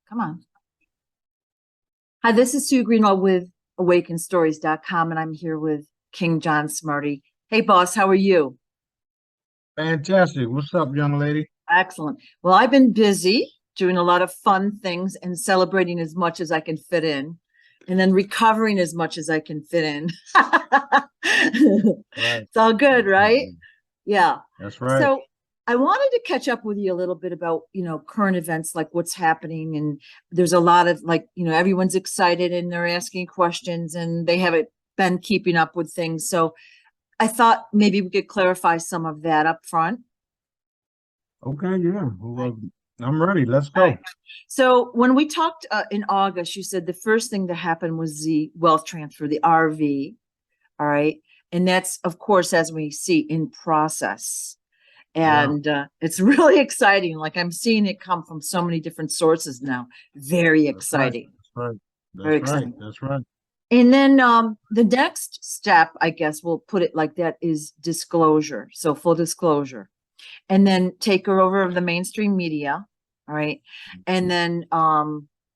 Come on. Hi, this is Sue Greenwald with awakenstories.com, and I'm here with King John Smarty. Hey, boss, how are you? Fantastic. What's up, young lady? Excellent. Well, I've been busy doing a lot of fun things and celebrating as much as I can fit in, and then recovering as much as I can fit in. Right. It's all good, right? Mhm. Yeah. That's right. So I wanted to catch up with you a little bit about, current events, like what's happening. And there's a lot of like, everyone's excited and they're asking questions and they haven't been keeping up with things. So I thought maybe we could clarify some of that up front. Okay, yeah. Right. Well, I'm ready. Let's All right. go. So when we talked in August, you said the first thing that happened was the wealth transfer, the RV. All right. And that's, of course, as we see in process. Yeah, And it's really exciting. Like I'm seeing it come from so many different sources now. Very that's right. exciting. That's right. Very That's right. exciting. That's right. And then the next step, I guess we'll put it like that, is disclosure. So full disclosure. And then take her over of the mainstream media. All right. And then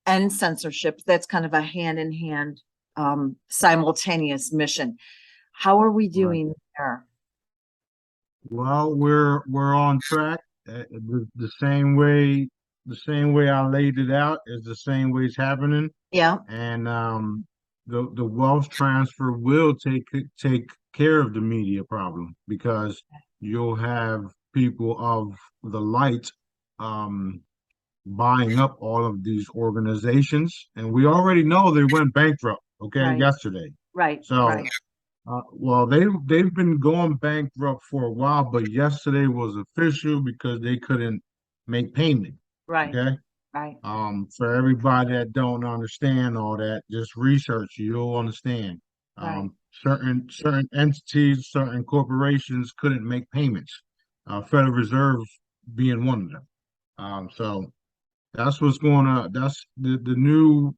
end censorship. That's kind of a hand in hand simultaneous mission. How are we Right. doing there? Well, we're on track. The same way I laid it out is the same way it's happening. Yeah. And the wealth transfer will take care of the media problem because you'll have people of the light um buying up all of these organizations, and we already know they went bankrupt, okay, Right. yesterday. Right. So, Right. well, they've been going bankrupt for a while, but yesterday was official because they couldn't make payment. Right. Okay. Right. For everybody that don't understand all that, just research, you'll understand. Right. Certain entities, certain corporations couldn't make payments. Federal Reserve being one of them. So that's what's going on. That's the new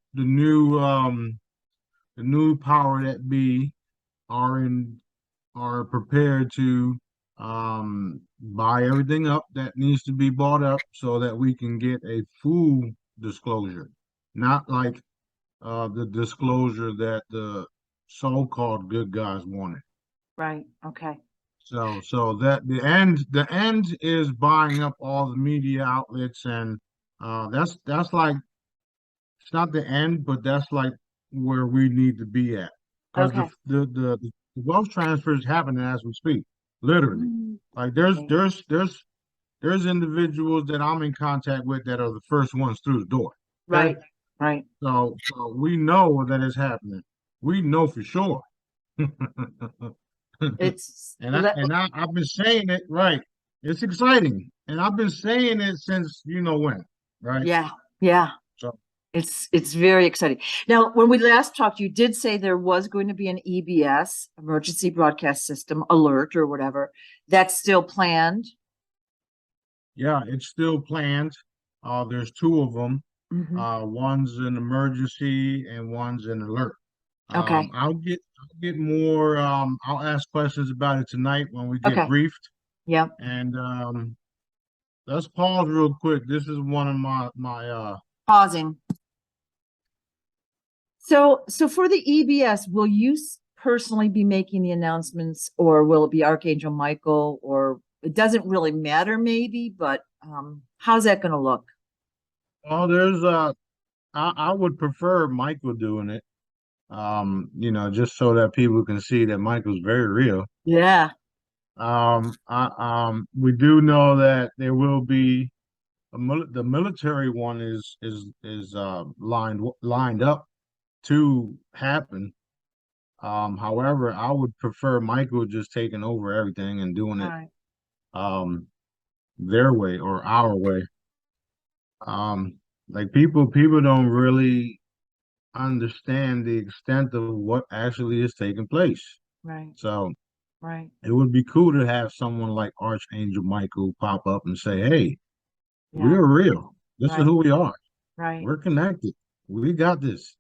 power that be are in are prepared to buy everything up that needs to be bought up so that we can get a full disclosure, not like the disclosure that the so-called good guys wanted. Right. Okay. So that the end is buying up all the media outlets, and that's like it's not the end, but that's like where we need to be at because the Okay. the the, the wealth transfer is happening as we speak, literally. Mm, Like okay. there's individuals that I'm in contact with that are the first ones through the door. Okay, Right. Right. so we know that it's happening. We know for sure. It's I've been saying it right. It's exciting, and I've been saying it since you know when, right? yeah. Yeah. So It's very exciting. Now, when we last talked, you did say there was going to be an EBS, emergency broadcast system alert or whatever. That's still planned. yeah, it's still planned. There's two of them. Hmm. One's an emergency and one's an alert. Okay. I'll get more. I'll ask questions about it tonight when we get Okay. briefed. Yeah. And let's pause real quick. This is one of my. Pausing. So for the EBS, will you personally be making the announcements, or will it be Archangel Michael, or it doesn't really matter, maybe, but how's that going to look? There's I would prefer Michael doing it. Just so that people can see that Michael's very real. Yeah. We do know that there will be the military one is lined up to happen. However, I would prefer Michael just taking over everything and doing All it right. um their way or our way. Like people don't really understand the extent of what actually is taking place. Right. So Right. it would be cool to have someone like Archangel Michael pop up and say, "Hey, Yeah. we're real. This is Right. who we are. Right. We're connected. We got this.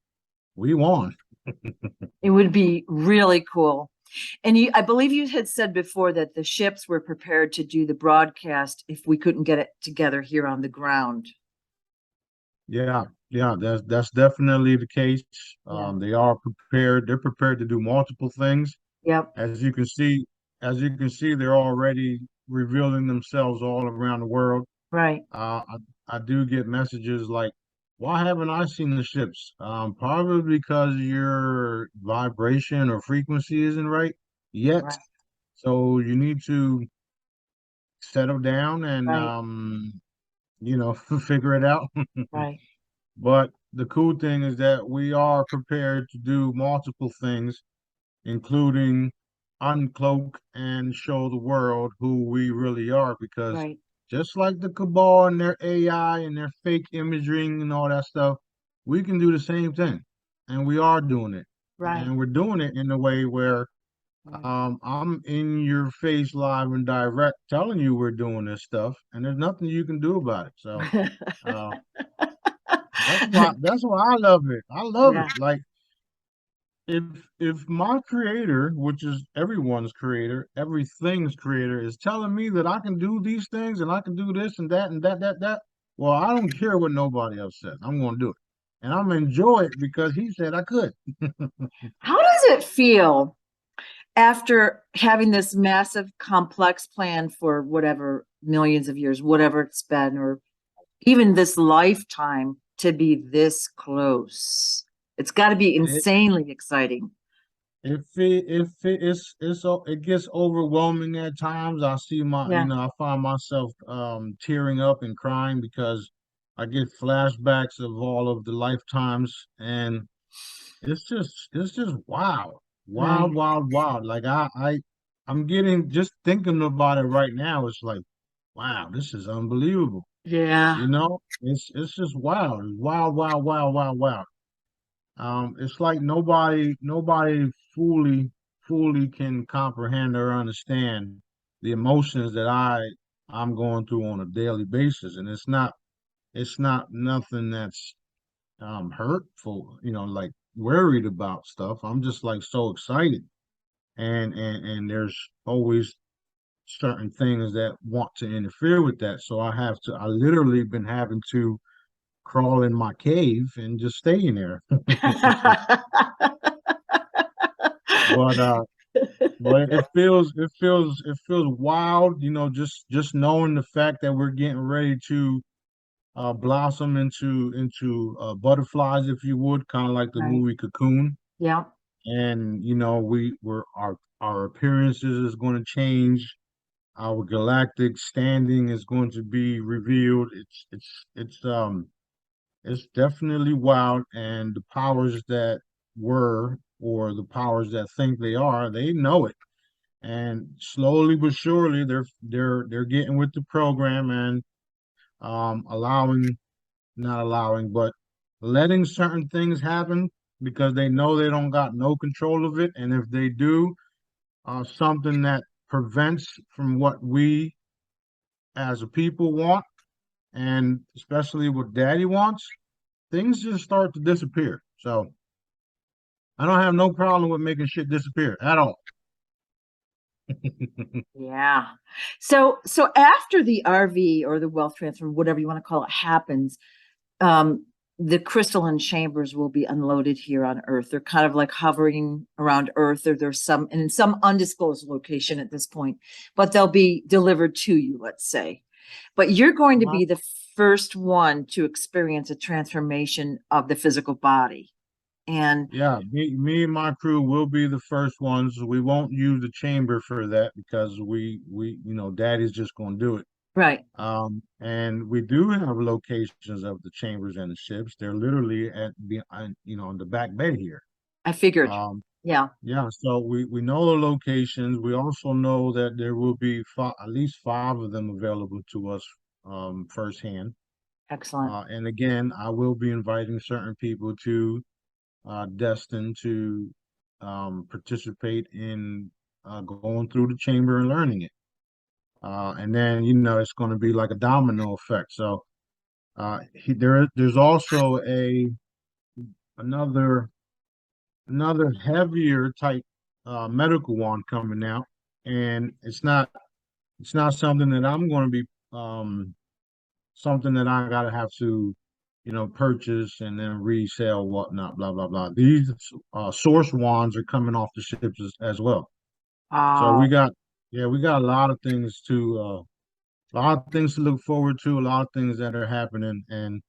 We won." It would be really cool. And I believe you had said before that the ships were prepared to do the broadcast if we couldn't get it together here on the ground. Yeah, Yeah, that's definitely the case. Yeah. They are prepared. They're prepared to do multiple things. Yep. As you can see, as you can see, they're already revealing themselves all around the world. Right. I do get messages like, "Why haven't I seen the ships?" Probably because your vibration or frequency isn't right yet. Right. So you need to settle down and Right. figure it out. Right. But the cool thing is that we are prepared to do multiple things, including uncloak and show the world who we really are. Because Right. just like the cabal and their AI and their fake imaging and all that stuff, we can do the same thing. And we are doing it. Right. And we're doing it in a way where Right. I'm in your face live and direct telling you we're doing this stuff, and there's nothing you can do about it. So uh, that's why I love it. I love it. Yeah. Like if if my creator, which is everyone's creator, everything's creator, is telling me that I can do these things and I can do this and that and that, well, I don't care what nobody else says. I'm gonna do it. And I'm gonna enjoy it because he said I could. How does it feel after having this massive, complex plan for whatever millions of years, whatever it's been, or even this lifetime to be this close? It's got to be It insanely exciting. it gets overwhelming at times. I see Yeah. I find myself tearing up and crying because I get flashbacks of all of the lifetimes, and it's just wow, Right. wild, wild, wild. Like I'm getting, just thinking about it right now. It's like, wow, this is unbelievable. Yeah. It's just wild, wild, wild, wild, wild, wild. It's like nobody fully can comprehend or understand the emotions that I'm going through on a daily basis, and it's not nothing that's hurtful, like worried about stuff. I'm just like so excited, and there's always certain things that want to interfere with that, so I literally been having to crawl in my cave and just stay in there. But it feels wild, just knowing the fact that we're getting ready to blossom into butterflies, if you would, kind of like the Right. movie Cocoon. Yeah. And our appearances is going to change. Our galactic standing is going to be revealed. It's definitely wild, and the powers that were, or the powers that think they are, they know it. And slowly but surely, they're getting with the program and allowing, not allowing, but letting certain things happen because they know they don't got no control of it. And if they do, something that prevents from what we as a people want, and especially what Daddy wants, things just start to disappear. So I don't have no problem with making shit disappear at all. Yeah. So after the RV or the wealth transfer, whatever you want to call it, happens, um, the crystalline chambers will be unloaded here on Earth. They're kind of like hovering around Earth, or there's some in some undisclosed location at this point, but they'll be delivered to you, let's say. But you're going to My be the first one to experience a transformation of the physical body. And Yeah, me and my crew will be the first ones. We won't use the chamber for that because Daddy's just gonna do it. right, And we do have locations of the chambers and the ships. They're literally on the back bay here. I figured. Um, Yeah, yeah, so we know the locations. We also know that there will be at least five of them available to us firsthand. excellent. And again, I will be inviting certain people to destined to participate in going through the chamber and learning it. And then, it's going to be like a domino effect. So there's also another another heavier type medical one coming out, and it's not something that I'm going to be something that I gotta have to purchase and then resell, whatnot, blah, blah, blah. These source wands are coming off the ships as well. So we got a lot of things to look forward to, a lot of things that are happening. And,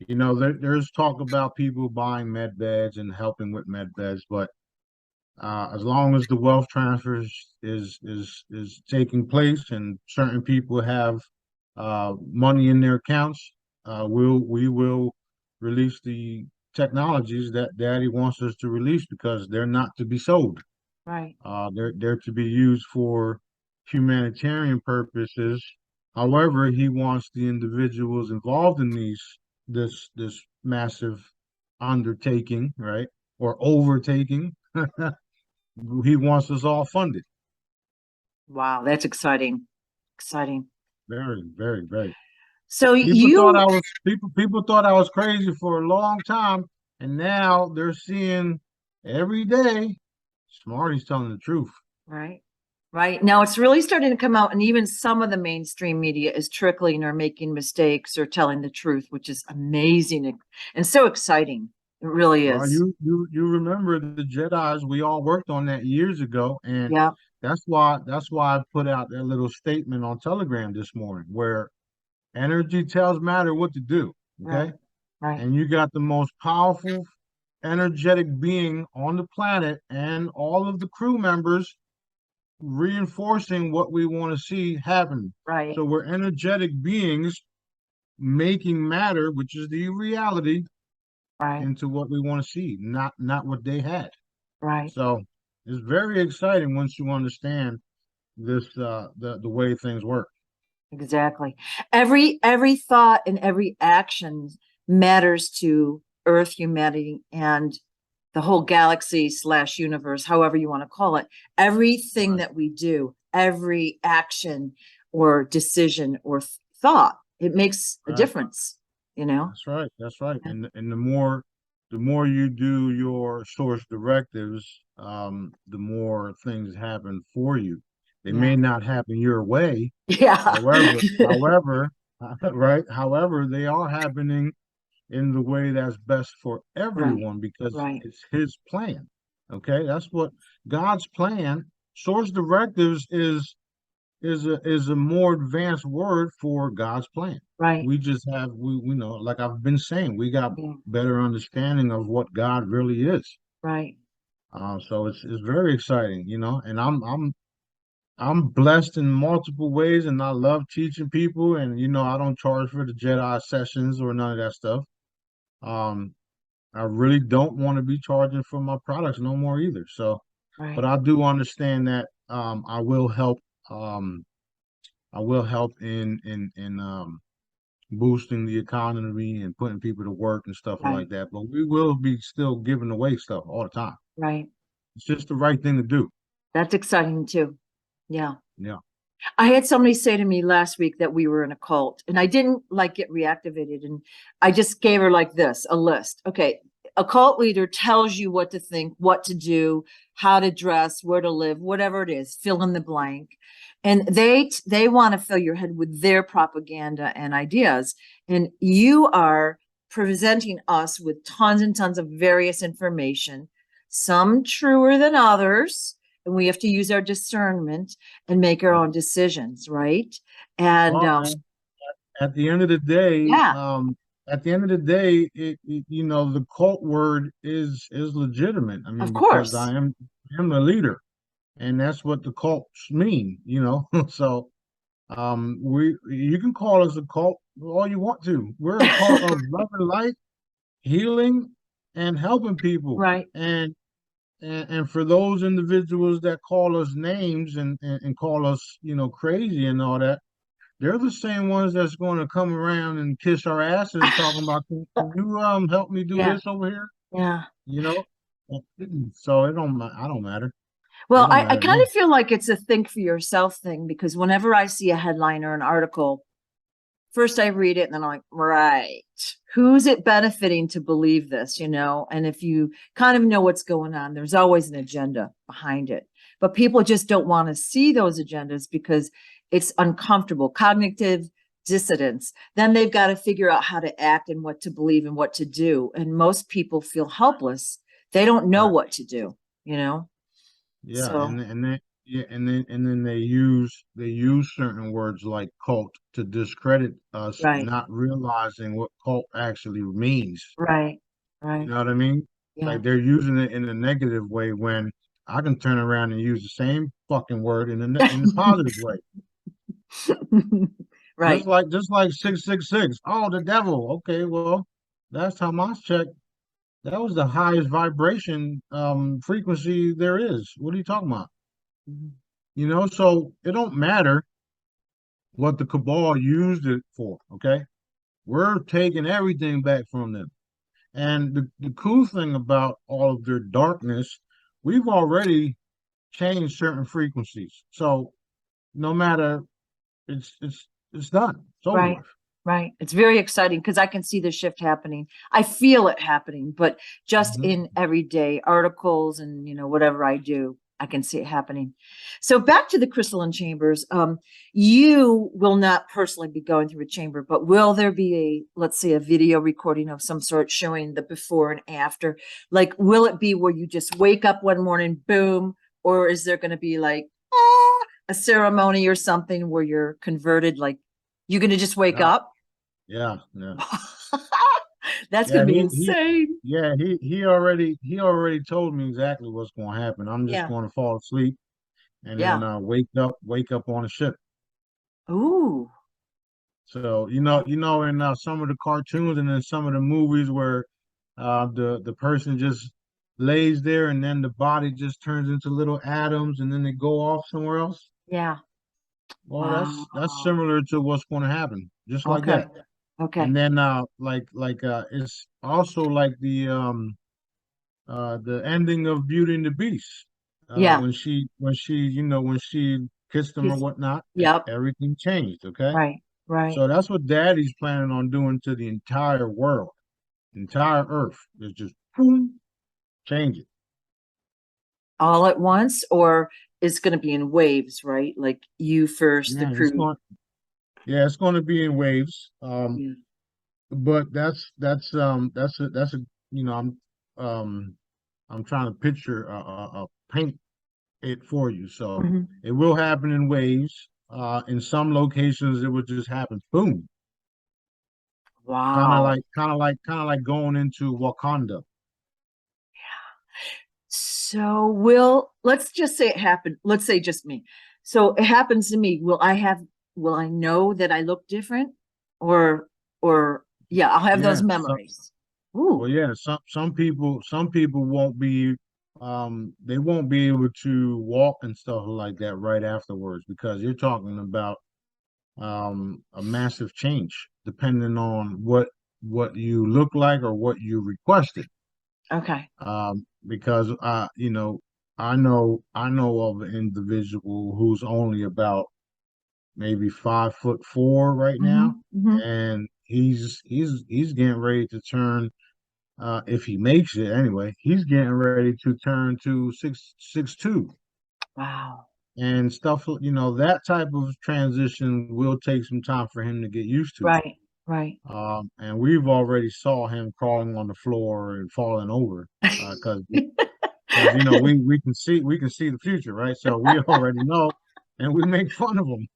there's talk about people buying med beds and helping with med beds, but as long as the wealth transfer is taking place and certain people have money in their accounts, we will release the technologies that Daddy wants us to release because they're not to be sold. right, They're to be used for humanitarian purposes. However, he wants the individuals involved in this massive undertaking, right, or overtaking. He wants us all funded. wow, that's exciting, exciting. Very, very, very. So People thought you, I was people thought I was crazy for a long time, and now they're seeing every day Smarty's telling the truth. right, right. Now it's really starting to come out, and even some of the mainstream media is trickling or making mistakes or telling the truth, which is amazing and so exciting. It really Well, is. you remember the Jedi's? We all worked on that years ago, and Yeah, that's why I put out that little statement on Telegram this morning, where energy tells matter what to do. right, Okay, right, and you got the most powerful, energetic being on the planet, and all of the crew members reinforcing what we want to see happen. right, So we're energetic beings making matter, which is the reality, right, into what we want to see, not what they had. right. So it's very exciting once you understand this the way things work. Exactly. Every thought and every action matters to Earth, humanity, and the whole galaxy slash universe, however you want to call it. Everything Right. that we do, every action or decision or thought, it makes a Right. difference, you know? That's right. That's right. Yeah. And the more you do your source directives, the more things happen for you. They Yeah. may not happen your way. Yeah. However, right? However, they are happening in the way that's best for Right. everyone because Right. it's his plan. Okay? That's what God's plan. Source directives is a more advanced word for God's plan. Right. We just have we know, like I've been saying, we got Yeah. better understanding of what God really is. Right. So it's very exciting, and I'm blessed in multiple ways, and I love teaching people, and I don't charge for the Jedi sessions or none of that stuff. Um, I really don't want to be charging for my products no more either. So, but Right. I do understand that um I will help in boosting the economy and putting people to work and stuff like Right. that. But we will be still giving away stuff all the time. Right. It's just the right thing to do. That's exciting too. Yeah. Yeah. I had somebody say to me last week that we were in a cult and I didn't like get reactivated. And I just gave her like this, a list. Okay. A cult leader tells you what to think, what to do, how to dress, where to live, whatever it is, fill in the blank. And they want to fill your head with their propaganda and ideas. And you are presenting us with tons and tons of various information, some truer than others. And we have to use our discernment and make our own decisions, right? And Well, at the end of the day, yeah, the cult word is legitimate. I of mean, because course. I am the leader, and that's what the cults mean. So we you can call us a cult all you want to. We're a cult of love and light, healing, and helping people. Right. And for those individuals that call us names and call us, crazy and all that, they're the same ones that's going to come around and kiss our asses talking about, can you help me do Yeah. this over here? Yeah. You know? So I don't matter. It Well, don't I matter to kind me. of feel like it's a think for yourself thing because whenever I see a headline or an article, first I read it and then I'm like, right, who's it benefiting to believe this, And if you kind of know what's going on, there's always an agenda behind it. But people just don't want to see those agendas because it's uncomfortable. Cognitive dissidents, then they've got to figure out how to act and what to believe and what to do. And most people feel helpless. They don't know Right. what to do, you know? Yeah, So, and then yeah, and then they use certain words like cult to discredit us, right, not realizing what cult actually means. right, You right. know what I mean? Yeah. Like they're using it in a negative way when I can turn around and use the same fucking word in the positive way. Right. Just like 666. Oh, the devil. Okay, well, last time I checked, that was the highest vibration frequency there is. What are you talking about? Mhm. You know, so it don't matter what the cabal used it for, okay? We're taking everything back from them. And the cool thing about all of their darkness, we've already changed certain frequencies. So no matter, it's done. It's over Right. with. Right. It's very exciting because I can see the shift happening. I feel it happening, but just Mhm. in everyday articles and, whatever I do, I can see it happening. So back to the crystalline chambers. You will not personally be going through a chamber, but will there be let's say, a video recording of some sort showing the before and after? Like, will it be where you just wake up one morning, boom, or is there going to be like, a ceremony or something where you're converted? Like, you're going to just wake Yeah, up? yeah. That's going Yeah, to be insane. he already told me exactly what's going to happen. I'm just Yeah. going to fall asleep and then Yeah. wake up on a ship. Ooh. So in some of the cartoons and in some of the movies where the person just lays there and then the body just turns into little atoms and then they go off somewhere else. Yeah. Well, that's Wow. similar to what's going to happen, just like Okay. that. And Okay. then it's also like the ending of Beauty and the Beast. Yeah. When she kissed him or He's, whatnot, yep. everything changed. Okay, Right. Right. so that's what Daddy's planning on doing to the entire world, entire Earth. Is just boom, change it. All at once, or it's going to be in waves, right? Like you first, the Yeah, crew. it's going to be in waves. Yeah. But that's a you know I'm trying to picture paint it for you. So Mhm. it will happen in waves. In some locations, it would just happen, boom, Wow. kind of like going into Wakanda. So let's just say it happened. Let's say just me. So it happens to me. Will I know that I look different? Or, yeah, I'll have those Yeah. memories. Ooh, Well, yeah. Some people won't be, they won't be able to walk and stuff like that right afterwards because you're talking about a massive change depending on what you look like or what you requested. okay. Because I know of an individual who's only about maybe 5'4" right now, Hmm. Hmm. and he's getting ready to turn if he makes it anyway, he's getting ready to turn to 6'2" Wow. and stuff, that type of transition will take some time for him to get used to. Right. Right. And we've already saw him crawling on the floor and falling over because we can see the future, right? So we already know, and we make fun of him.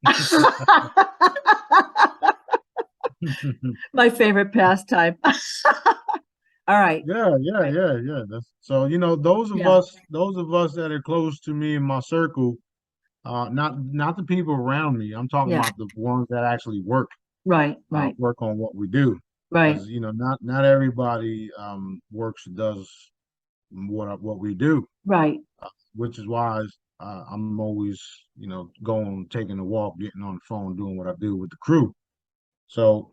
My favorite pastime. All right. So Yeah. those of us that are close to me in my circle, not the people around me. I'm talking Yeah. about the ones that actually Right. Right. work on what we do, Right. because not everybody works does what we do, Right. which is why I'm always going taking a walk, getting on the phone, doing what I do with the crew. So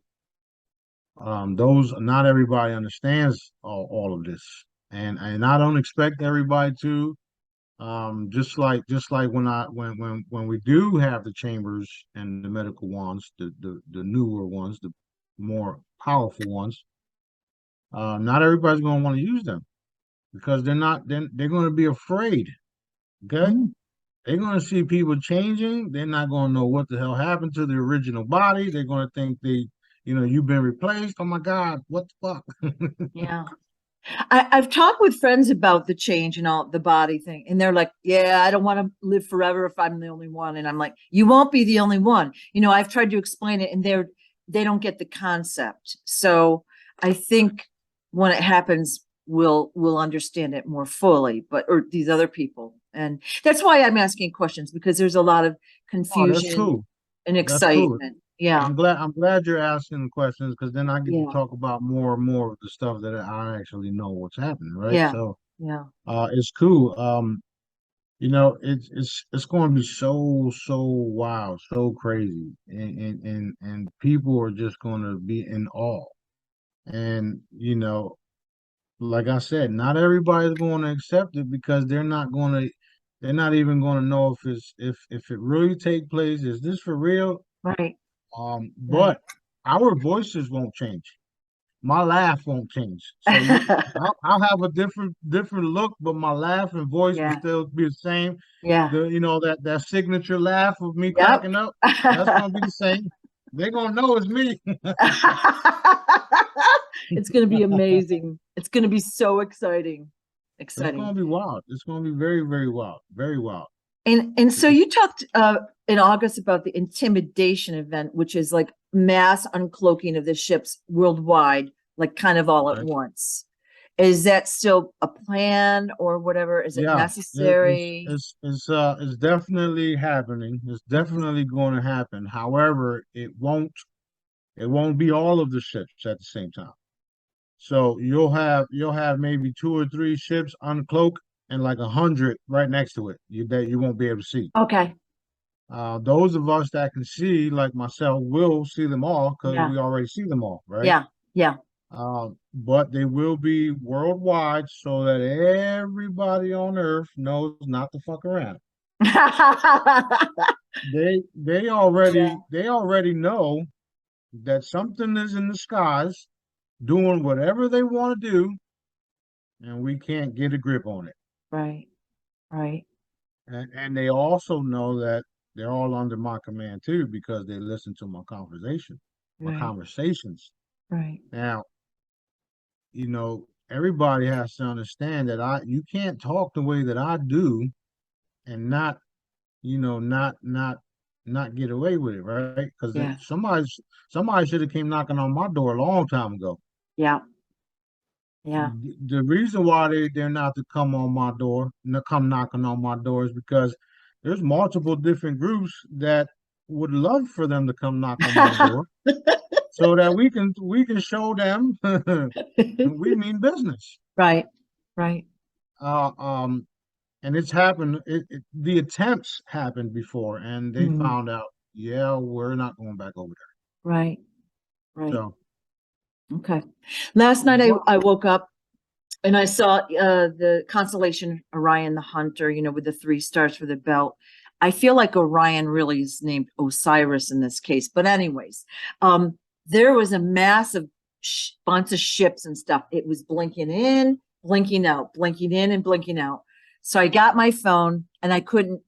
those not everybody understands all of this, and I don't expect everybody to. Just like when we do have the chambers and the medical ones, the newer ones, the more powerful ones, not everybody's going to want to use them because they're not then they're going to be afraid. Okay, Mm. they're gonna see people changing. They're not gonna know what the hell happened to the original body. They're gonna think you've been replaced. Oh my God, what the fuck? Yeah. I've talked with friends about the change and all the body thing, and they're like, "Yeah, I don't want to live forever if I'm the only one." And I'm like, "You won't be the only one." I've tried to explain it, and they don't get the concept. So I think when it happens, we'll understand it more fully. But or these other people, and that's why I'm asking questions because there's a lot of Oh, that's confusion cool. and That's cool. excitement. Yeah, I'm glad you're asking the questions because then I get to yeah, talk about more and more of the stuff that I actually know what's happening, right? yeah, So yeah. it's cool. It's going to be so wild, so crazy, and people are just going to be in awe. And like I said, not everybody's going to accept it because they're not even going to know if it really take place. Is this for real? Right, right. But our voices won't change. My laugh won't change. So I'll have a different look, but my laugh and voice will Yeah, still be the same. yeah. That signature laugh of me Yep. cracking up, that's gonna be the same. They're gonna know it's me. It's going to be amazing. It's going to be so exciting. It's Exciting. gonna be wild. It's gonna be very, very wild. Very wild. And so you talked in August about the intimidation event, which is like mass uncloaking of the ships worldwide, like kind of all at Okay. once. Is that still a plan or whatever? Is it Yeah, necessary? it's definitely happening. It's Mhm. definitely going to happen. However, it won't be all of the ships at the same time. So you'll have maybe two or three ships uncloak and like 100 right next to it that you won't be able to see. Okay. Those of us that can see, like myself, will see them all because Yeah. we already see them all, right? Yeah. Yeah. But they will be worldwide so that everybody on Earth knows not to fuck around. They already know that something is in the skies doing whatever they want to do, and we can't get a grip on it. Right. Right. And they also know that they're all under my command too because they listen to my Right. conversations. Right. Now, everybody has to understand that you can't talk the way that I do and not get away with it, right? Because Yeah. somebody should have came knocking on my door a long time ago. Yeah. Yeah. The reason why they're not to come on my door, come knocking on my door is because there's multiple different groups that would love for them to come knock on my door so that we can show them we mean business. Right. Right. Uh, um, and it's happened. The attempts happened before, and they Mhm. found out, yeah, we're not going back over Right. there. Right. So, Okay. Last night I, what? I woke up and I saw the constellation Orion the Hunter, with the 3 stars for the belt. I feel like Orion really is named Osiris in this case. But anyways, there was a massive bunch of ships and stuff. It was blinking in, blinking out, blinking in and blinking out. So I got my phone and I couldn't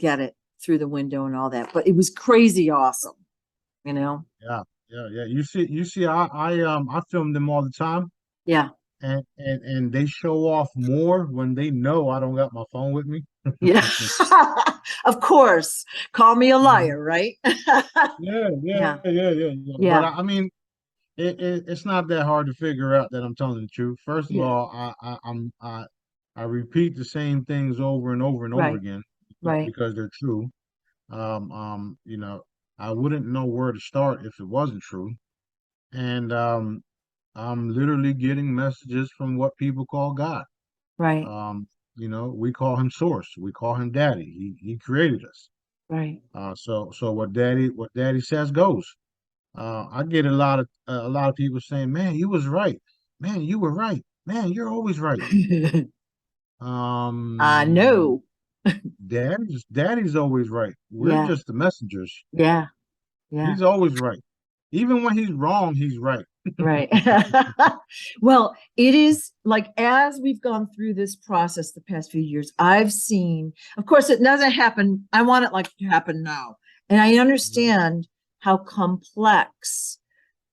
get it through the window and all that, but it was crazy awesome, you know? Yeah, yeah, yeah. You see, I film them all the time. Yeah. And they show off more when they know I don't got my phone with me. Yeah. Of course. Call me a Mhm. liar, right? Yeah, yeah, Yeah. yeah, yeah, yeah. But Yeah. I mean, it's not that hard to figure out that I'm telling the truth. First of Yeah. all, I repeat the same things over and over and over Right. again Right. because they're true. Um, um, you know, I wouldn't know where to start if it wasn't true. And I'm literally getting messages from what people call God. Right. Um, we call him Source. We call him Daddy. He created us. Right. So what Daddy says goes. I get a lot of people saying, "Man, you was right. Man, you were right. Man, you're always right." I Um, know. Daddy's always right. We're Yeah. just the messengers. Yeah. Yeah. He's always right. Even when he's wrong, he's right. Right. Well, it is like as we've gone through this process the past few years, I've seen, of course, it doesn't happen. I want it like to happen now. And I understand how complex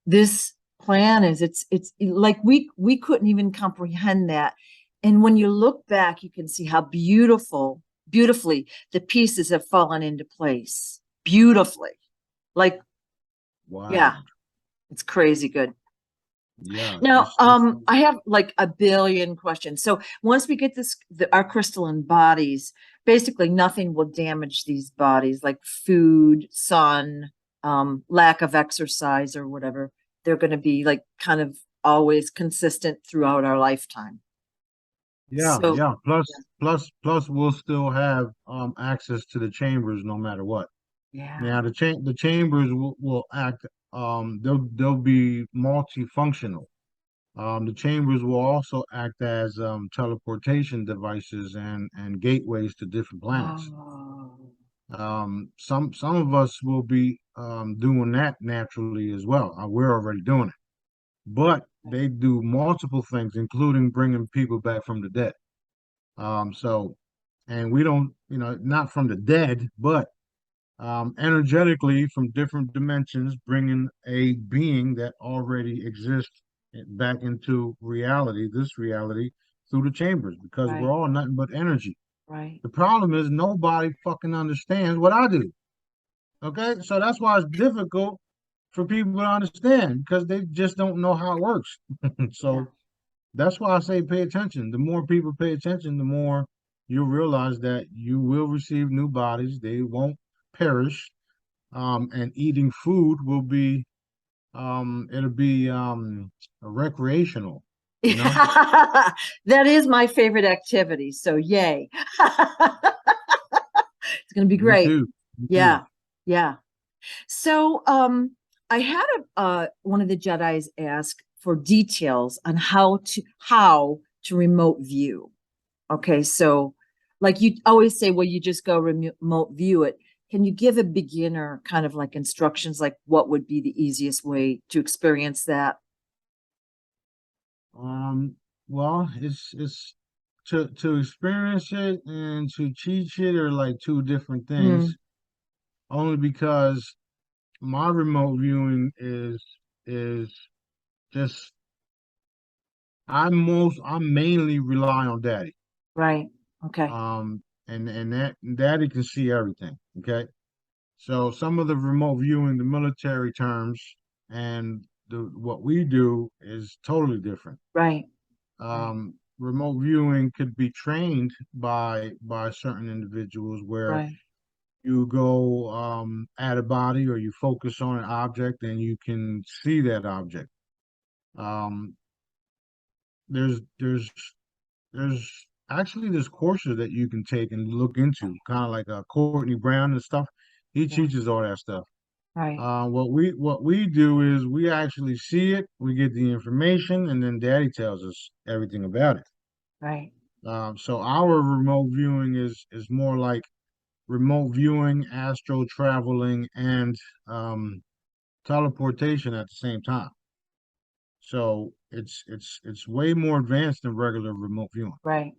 this plan is. It's like we couldn't even comprehend that. And when you look back, you can see how beautifully the pieces have fallen into place. Beautifully. Like, yeah, Wow. it's crazy good. Yeah, Now, it's I have like a billion questions. So once we get our crystalline bodies, basically nothing will damage these bodies, like food, sun, lack of exercise or whatever. They're going to be like kind of always consistent throughout our lifetime. yeah, So, yeah. Plus we'll still have access to the chambers no matter what. yeah. Now the chambers will act they'll be multifunctional. The chambers will also act as teleportation devices and gateways to different planets. Oh, Some of us will be doing that naturally as well. We're already doing it, but they do multiple things, including bringing people back from the dead. So, and we don't, not from the dead, but energetically from different dimensions, bringing a being that already exists back into reality, this reality, through the chambers, because we're right, all nothing but energy. right. The problem is nobody fucking understands what I do. Okay, so that's why it's difficult for people to understand because they just don't know how it works. Yeah. So that's why I say pay attention. The more people pay attention, the more you'll realize that you will receive new bodies. They won't perish. And eating food will be it'll be recreational, you know? That is my favorite activity. So yay. It's going to be Me great. too. Me too. Yeah. Yeah. So, I had one of the Jedi's ask for details on how to remote view. Okay, so like you always say, well, you just go remote view it. Can you give a beginner kind of like instructions, like what would be the easiest way to experience that? Um, well, it's to experience it and to teach it are like two different things, Mm, only because my remote viewing is just I mainly rely on daddy. right. Okay. And that daddy can see everything. Okay. So some of the remote viewing, the military terms, and what we do is totally different. Right. Right. Remote viewing could be trained by certain individuals where Right. you go at a body or you focus on an object and you can see that object. Um, there's there's actually there's courses that you can take and look into, kind of like Courtney Brown and stuff. He Yeah. teaches all that stuff. Right. What we do is we actually see it, we get the information, and then Daddy tells us everything about it. Right. So our remote viewing is more like remote viewing, astral traveling, and um, teleportation at the same time. So it's way more advanced than regular remote viewing. Right.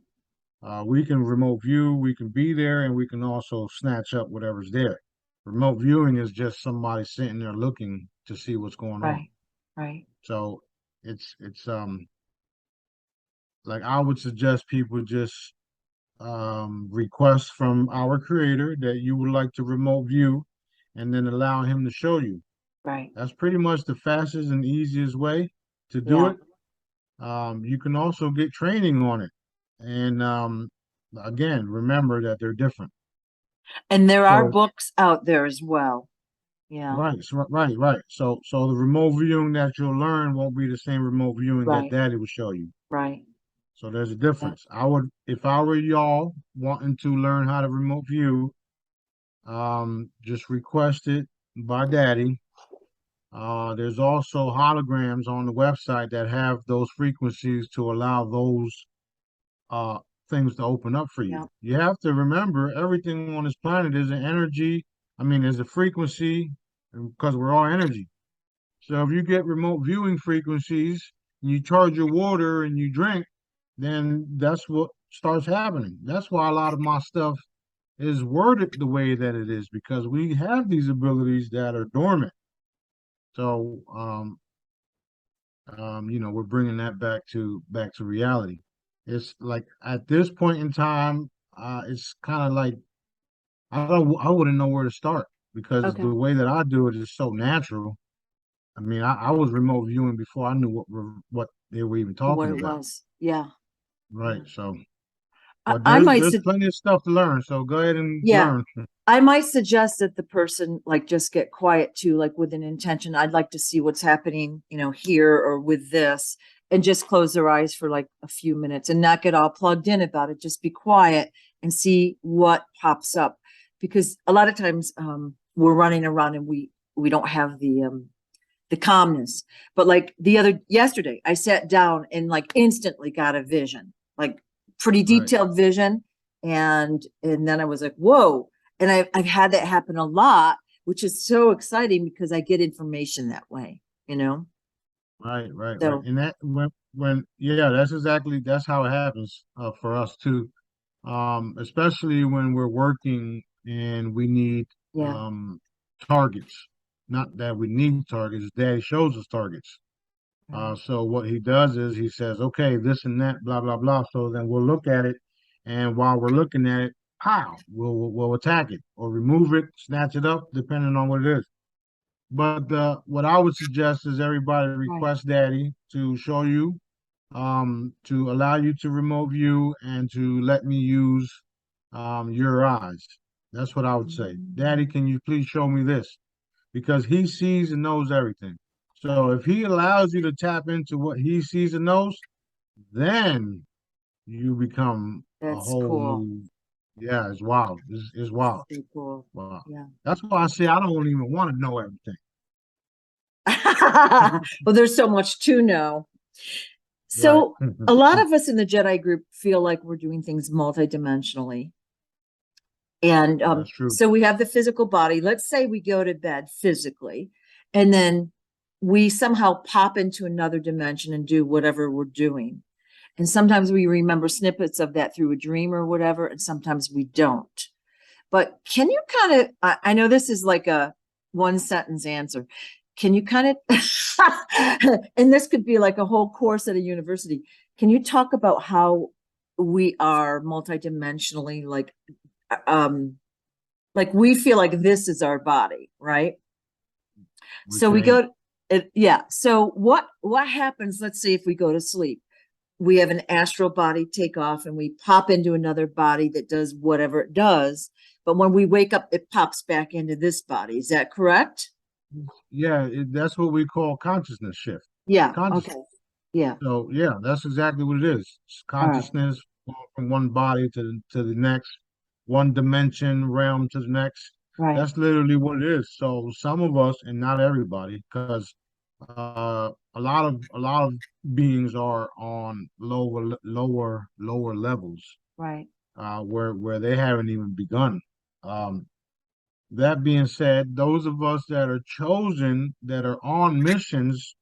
We can remote view, we can be there, and we can also snatch up whatever's there. Remote viewing is just somebody sitting there looking to see what's going on. Right. Right. So it's like I would suggest people just request from our creator that you would like to remote view and then allow him to show you. Right. That's pretty much the fastest and easiest way to do Yeah. it. You can also get training on it. And again, remember that they're different. And there are So books out there as well. Yeah. right. So the remote viewing that you'll learn won't be the same remote viewing that Right. Daddy will show you. Right. So there's a Yeah. difference. I would, if I were y'all wanting to learn how to remote view, just request it by Daddy. There's also holograms on the website that have those frequencies to allow those uh things to open up for you. Yeah. You have to remember everything on this planet is an energy. I mean, is a frequency because we're all energy. So if you get remote viewing frequencies and you charge your water and you drink, then that's what starts happening. That's why a lot of my stuff is worded the way that it is because we have these abilities that are dormant. So, we're bringing that back to reality. It's like at this point in time, it's kind of like I wouldn't know where to start because Okay. the way that I do it is so natural. I mean, I was remote viewing before I knew what they were even What talking it about. was. Yeah. Right. So, I, but I there's might, there's su- plenty of stuff to learn. So go ahead and yeah, learn. I might suggest that the person like just get quiet too, like with an intention. I'd like to see what's happening, here or with this, and just close their eyes for like a few minutes and not get all plugged in about it. Just be quiet and see what pops up. Because a lot of times we're running around and we don't have the calmness. But like yesterday, I sat down and like instantly got a vision, like pretty Right. detailed vision. And then I was like, whoa. And I've had that happen a lot, which is so exciting because I get information that way, you know? Right. Right. Right. So And that when yeah, that's how it happens for us too. Especially when we're working and we need yeah, targets. Not that we need targets, Daddy shows us targets. right, So what he does is he says, okay, this and that, blah, blah, blah. So then we'll look at it. And while we're looking at it, pow, we'll attack it or remove it, snatch it up, depending on what it is. But what I would suggest is everybody right. request Daddy to show you, to allow you to remote view and to let me use your eyes. That's what I would say. Daddy, Mm, can you please show me this? Because he sees and knows everything. So right. if he allows you to tap into what he sees and knows, then you become a That's whole cool. new, yeah, it's wild. It's wild. So cool. Wow. Yeah. That's why I say I don't even want to know everything. Well, there's so much to know. Right. So a lot of us in the Jedi group feel like we're doing things multidimensionally. And That's true. so we have the physical body. Let's say we go to bed physically, and then we somehow pop into another dimension and do whatever we're doing. And sometimes we remember snippets of that through a dream or whatever, and sometimes we don't. But can you kind of, I know this is like a one sentence answer. Can you kind of, and this could be like a whole course at a university. Can you talk about how we are multidimensionally, um, like we feel like this is our body, right? So Which it we ain't. go, yeah. So what happens? Let's say if we go to sleep, we have an astral body take off and we pop into another body that does whatever it does. But when we wake up, it pops back into this body. Is that correct? Yeah, that's what we call consciousness shift. Yeah. Consciousness. Okay. Yeah. So yeah, that's exactly what it is. It's All right. consciousness going from one body to the next, one dimension realm to the next. Right. That's literally what it is. So some of us, and not everybody, because a lot of beings are on lower levels, Right. where they haven't even begun. Um, that being said, those of us that are chosen, that are on missions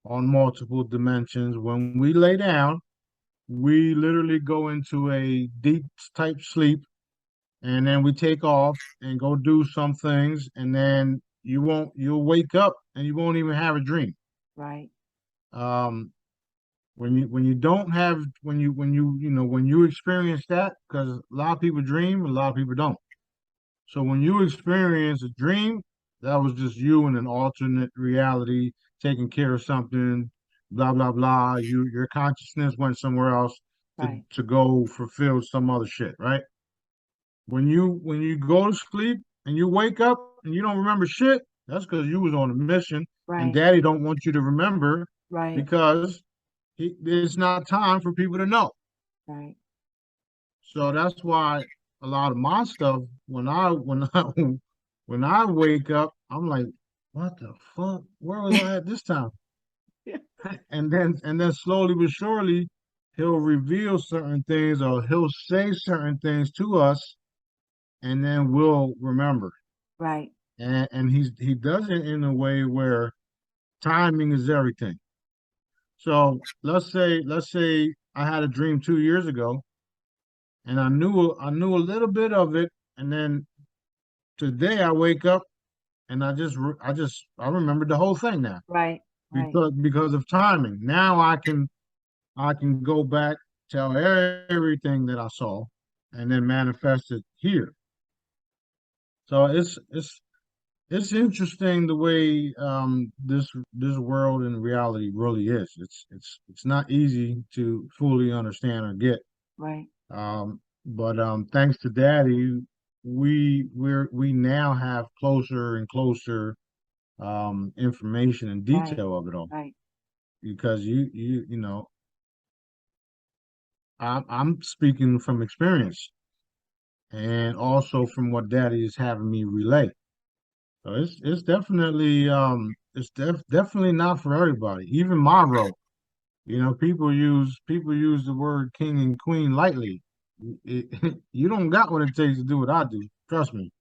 on multiple dimensions, when we lay down, we literally go into a deep type sleep and then we take off and go do some things and then you'll wake up and you won't even have a dream. Right. Um, when you don't have when you experience that, because a lot of people dream, a lot of people don't. So when you experience a dream, that was just you in an alternate reality, taking care of something, blah blah blah. Your consciousness went somewhere else to Right. to go fulfill some other shit, right? When you go to sleep and you wake up and you don't remember shit, that's because you was on a mission, and Right. Daddy don't want you to remember Right. because it's not time for people to know. Right. So that's why a lot of my stuff, when I wake up, I'm like, what the fuck? Where was I at this time? And then slowly but surely, he'll reveal certain things or he'll say certain things to us, and then we'll remember. Right. And he does it in a way where timing is everything. So let's say I had a dream 2 years ago, and I knew a little bit of it, and then today I wake up and I remembered the whole thing now Right, right, because of timing. Now I can go back, tell everything that I saw, and then manifest it here. So it's interesting the way this world and reality really is. It's not easy to fully understand or get. right, But thanks to Daddy, we now have closer and closer information and right, detail of it all right. because you know I'm speaking from experience and also from what Daddy is having me relay. So it's definitely definitely not for everybody. Even my role, people use the word king and queen lightly. You don't got what it takes to do what I do. Trust me.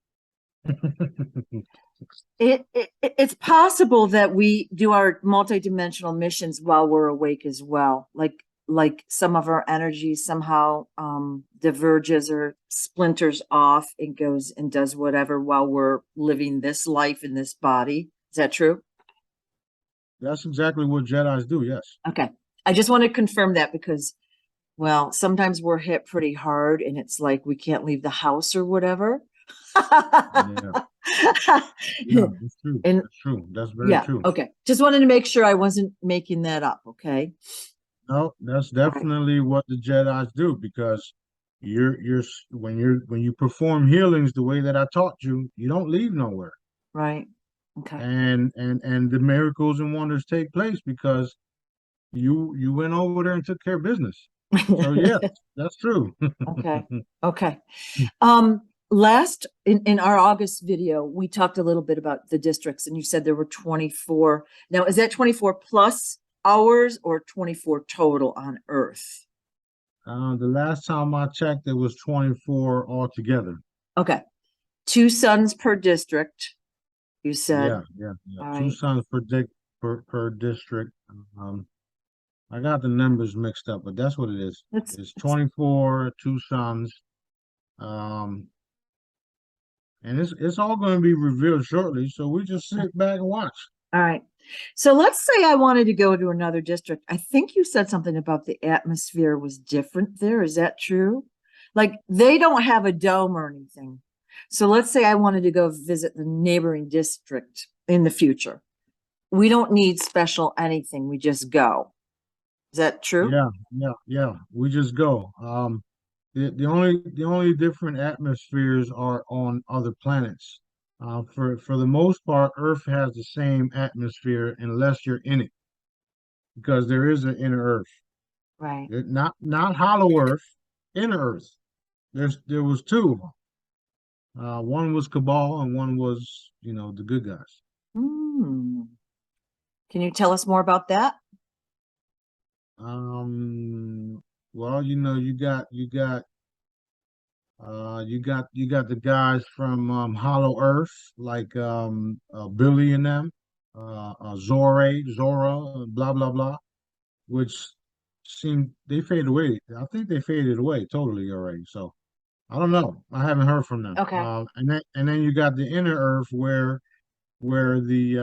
It's possible that we do our multidimensional missions while we're awake as well. Like some of our energy somehow diverges or splinters off and goes and does whatever while we're living this life in this body. Is that true? That's exactly what Jedi's do. Yes. Okay. I just want to confirm that because, well, sometimes we're hit pretty hard and it's like we can't leave the house or whatever. Yeah. Yeah. That's true. And That's true. That's very yeah, true. okay. Just wanted to make sure I wasn't making that up, okay? No, that's All right, definitely what the Jedi's do because when you perform healings the way that I taught you, you don't leave nowhere. right. Okay. And the miracles and wonders take place because you went over there and took care of business. So yes, that's true. Okay. Okay. Last in our August video, we talked a little bit about the districts and you said there were 24. Now, is that 24 plus hours or 24 total on Earth? The last time I checked, it was 24 altogether. Okay. Two suns per district, you said. Yeah, yeah, yeah. All Two right. sons per district. Um, I got the numbers mixed up, but that's what it is. It's That's 24, two sons. Um, and it's all going to be revealed shortly. So we just sit back and watch. all right. So let's say I wanted to go to another district. I think you said something about the atmosphere was different there. Is that true? Like they don't have a dome or anything. So let's say I wanted to go visit the neighboring district in the future. We don't need special anything. We just go. Is that true? Yeah, yeah, yeah. We just go. The only different atmospheres are on other planets. For the most part, Earth has the same atmosphere unless you're in it, because there is an inner Earth. Right. Not hollow Earth, inner Earth. There was two. One was Cabal and one was, the good guys. Hmm. Can you tell us more about that? Well, you got the guys from Hollow Earth, like Billy and them, Zora, blah blah blah, which seem they faded away. I think they faded away totally already. So I don't know. I haven't heard from them. Okay. And then you got the inner Earth where the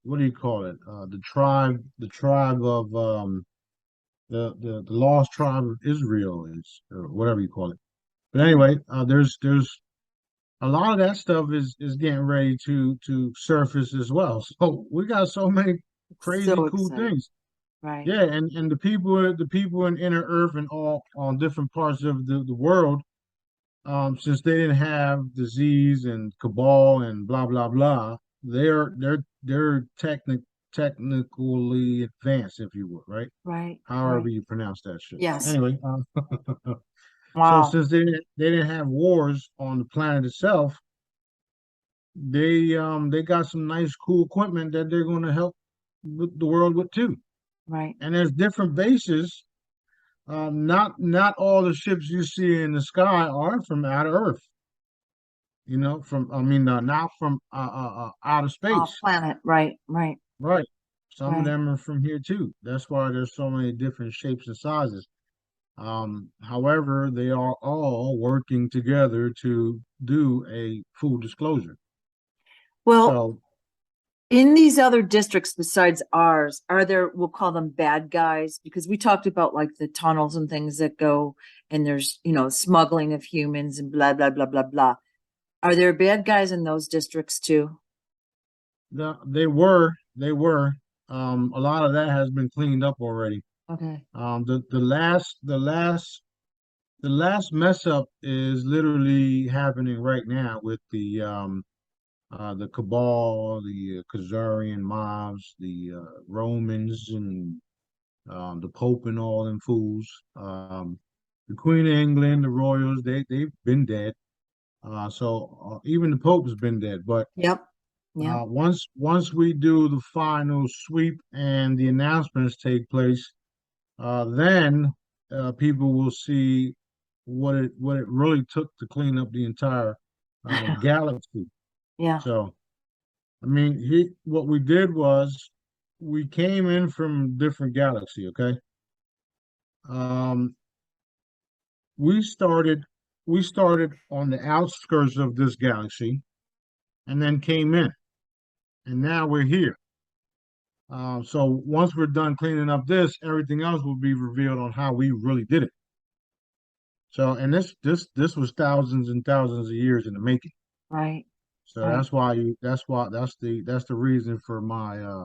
what do you call it? The tribe of the lost tribe of Israel is, or whatever you call it. But anyway, there's a lot of that stuff is getting ready to surface as well. So we got so many crazy So cool excited. things. Right. Yeah, and the people in inner Earth and all on different parts of the world, since they didn't have disease and cabal and blah blah blah, they're technically advanced, if you would, right? Right. However Right. you pronounce that shit. Yes. Anyway, so Wow. since they didn't have wars on the planet itself, they got some nice cool equipment that they're going to help with the world with too. Right. And there's different bases. Not all the ships you see in the sky are from out of Earth. from, I mean, not from outer Off space, planet, right, right, right? Some of right. them are from here too. That's why there's so many different shapes and sizes. However, they are all working together to do a full disclosure. Well, So in these other districts besides ours, are there, we'll call them bad guys, because we talked about like the tunnels and things that go and there's, smuggling of humans and blah, blah, blah, blah, blah. Are there bad guys in those districts too? they were. A lot of that has been cleaned up already. Okay. The last mess up is literally happening right now with the cabal, the Khazarian mobs, the Romans, and the Pope and all them fools. The Queen of England, the royals, they've been dead. So even the Pope has been dead. But Yep. Yep. once we do the final sweep and the announcements take place, then people will see what it really took to clean up the entire galaxy. Yeah. So, I mean, what we did was we came in from different galaxy. Okay, um, we started we started on the outskirts of this galaxy and then came in, and now we're here. So once we're done cleaning up this, everything else will be revealed on how we really did it. So, and this was thousands and thousands of years in the making. Right. So Right. that's the reason for my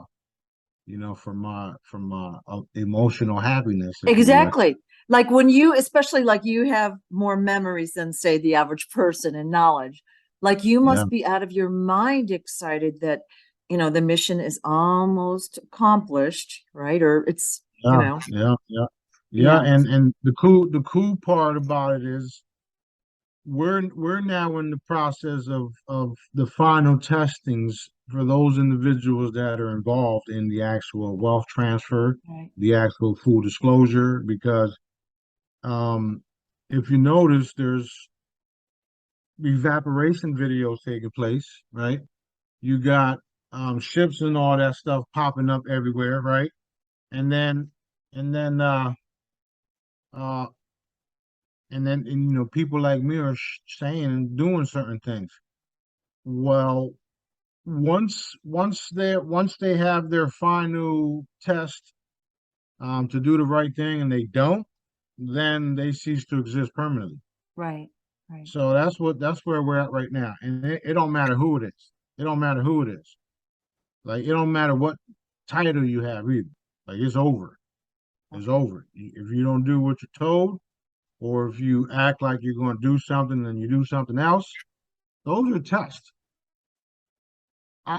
emotional happiness, if you would. Exactly. Like when you, especially like you have more memories than say the average person and knowledge, like you Yeah, must be out of your mind excited that, the mission is almost accomplished, right? Or it's, yeah, yeah, yeah, yeah. yeah, And the cool part about it is we're now in the process of the final testings for those individuals that are involved in the actual wealth transfer, right, the actual full disclosure, because um, if you notice, there's evaporation videos taking place, right? You got ships and all that stuff popping up everywhere, right? And then and then uh people like me are saying and doing certain things. Well, once they have their final test to do the right thing and they don't, then they cease to exist permanently. right, right, So that's where we're at right now. And it don't matter who it is. It don't matter who it is. Like it don't matter what title you have either. Like it's over. It's okay, over. If you don't do what you're told, or if you act like you're going to do something and you do something else, those are tests.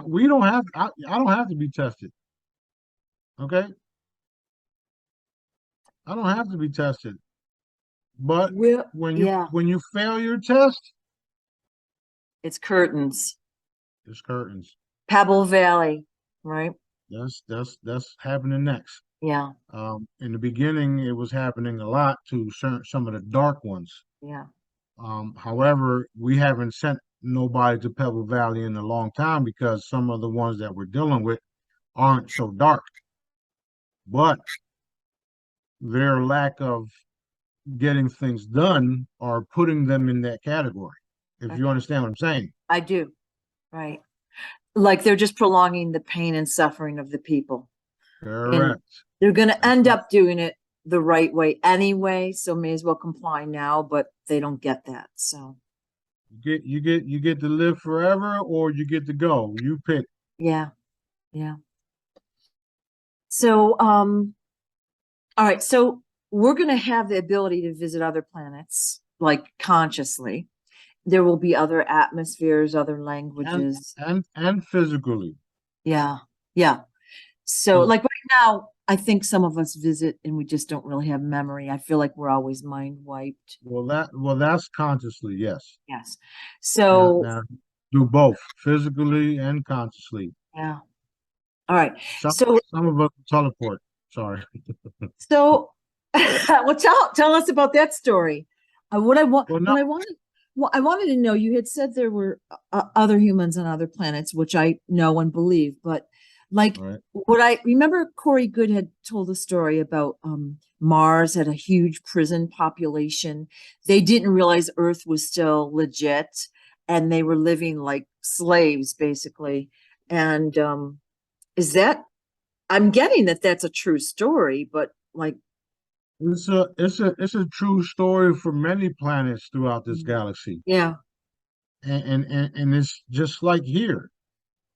We don't have. I don't have to be tested. Okay, I don't have to be tested. But well, when you yeah, when you fail your test, it's curtains, it's curtains. Pebble Valley, right? That's happening next. Yeah, In the beginning, it was happening a lot to some of the dark ones. yeah, However, we haven't sent nobody to Pebble Valley in a long time because some of the ones that we're dealing with aren't so dark. But their lack of getting things done are putting them in that category. If you okay, understand what I'm saying. I do, right. Like they're just prolonging the pain and suffering of the people. And Correct. they're going to That's end right. up doing it the right way anyway, so may as well comply now, but they don't get that. So, You get to live forever or you get to go. You pick. yeah, yeah. So, all right, so we're going to have the ability to visit other planets like consciously. There will be other atmospheres, other and languages. and physically. Yeah. Yeah. So, Because like right now, I think some of us visit and we just don't really have memory. I feel like we're always mind wiped. that's consciously, yes. Yes. Now So, now do both physically and consciously. yeah. All right. Some So, some of us teleport. Sorry. well, tell us about that story. What I want, Well, no, what I wanted. Well, I wanted to know, you had said there were other humans on other planets, which I know and believe, but like right? what I remember Corey Good had told a story about Mars had a huge prison population. They didn't realize Earth was still legit and they were living like slaves basically. And is that I'm getting that that's a true story, but like It's a true story for many planets throughout this galaxy. yeah, And it's just like here.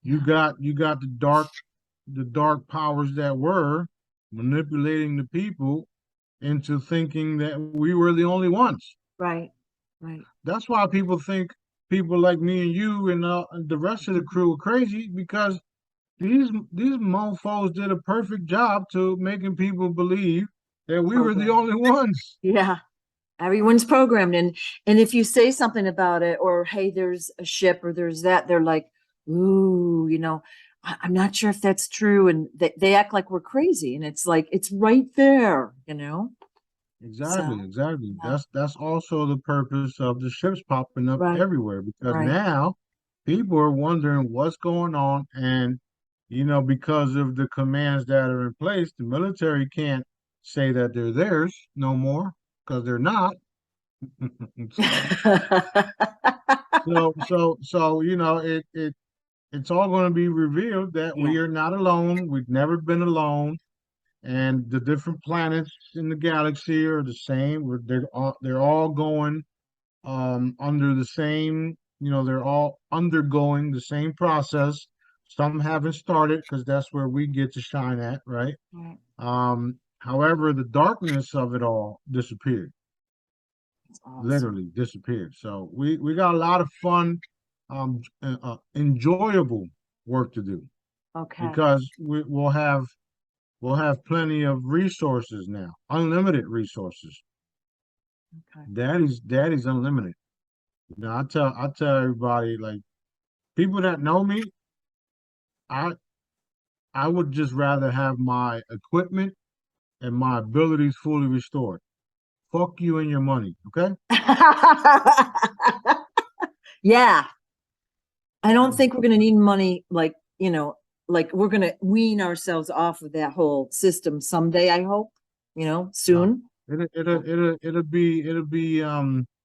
You got the dark powers that were manipulating the people into thinking that we were the only ones. right, right. That's why people think people like me and you and the rest of the crew are crazy because these mofos did a perfect job to making people believe that we were the Program. only ones. Yeah. Everyone's programmed and if you say something about it or hey, there's a ship or there's that, they're like, ooh, I'm not sure if that's true. And they act like we're crazy. And it's like it's right there. So Exactly, exactly. yeah. That's also the purpose of the ships popping up Right, everywhere because right. now people are wondering what's going on, and because of the commands that are in place, the military can't say that they're theirs no more because they're not. So it's all going to be revealed that we Yeah, are not alone. We've never been alone, and the different planets in the galaxy are the same. They're all going under the same, they're all undergoing the same process. Some haven't started because that's where we get to shine at, right? right. However, the darkness of it all disappeared, It's awesome. literally disappeared. So we got a lot of fun, enjoyable work to do Okay. because we'll have plenty of resources now, unlimited resources. Okay. Daddy's unlimited. I tell everybody like people that know me, I I would just rather have my equipment and my abilities fully restored. Fuck you and your money, okay? Yeah. I don't think we're going to need money like we're going to wean ourselves off of that whole system someday, I hope, No, soon. it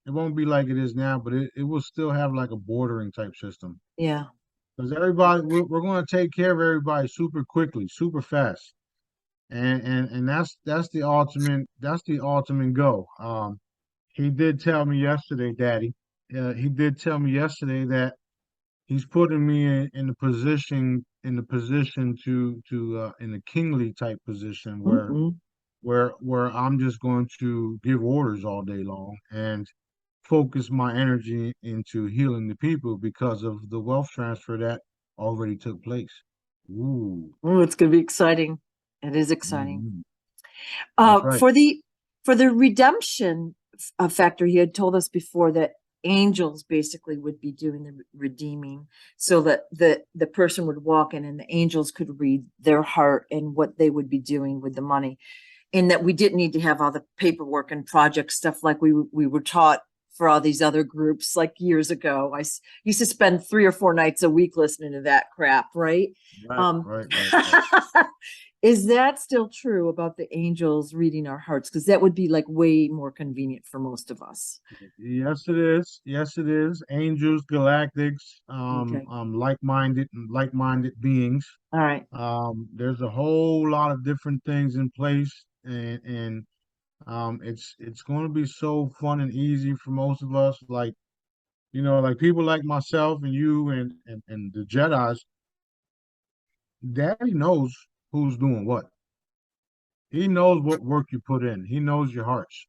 won't be like it is now, but it will still have like a bordering type system Yeah. because we're going to take care of everybody super quickly, super fast, and that's the ultimate goal. He did tell me yesterday, Daddy. He did tell me yesterday that he's putting me in the position to in a kingly type position where Mm-mm. where I'm just going to give orders all day long and focus my energy into healing the people because of the wealth transfer that already took place. Ooh, Oh, it's going to be exciting. It is exciting. mhm. That's right. For the redemption factor, he had told us before that angels basically would be doing the redeeming so that the person would walk in and the angels could read their heart and what they would be doing with the money. And that we didn't need to have all the paperwork and project stuff like we were taught for all these other groups like years ago. Used to spend 3 or 4 nights a week listening to that crap, right? Right, Um, right, right, right. is that still true about the angels reading our hearts? Because that would be like way more convenient for most of us. Yes, it is. Yes, it is. Angels, galactics, Okay. like-minded beings. All right. There's a whole lot of different things in place, and it's going to be so fun and easy for most of us. Like people like myself and you and the Jedi's. Daddy knows who's doing what. He knows what work you put in. He knows your hearts.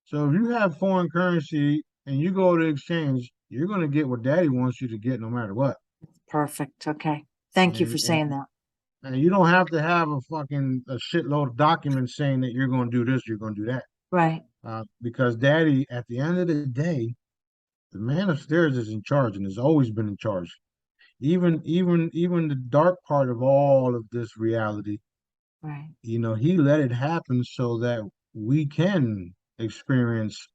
So if you have foreign currency and you go to exchange, you're going to get what Daddy wants you to get, no matter what. Perfect. Okay. Thank you for And and saying that. and you don't have to have a shitload of documents saying that you're going to do this, you're going to do that. Right. Because Daddy, at the end of the day, the man upstairs is in charge and has always been in charge. Even the dark part of all of this reality, Right. he let it happen so that we can experience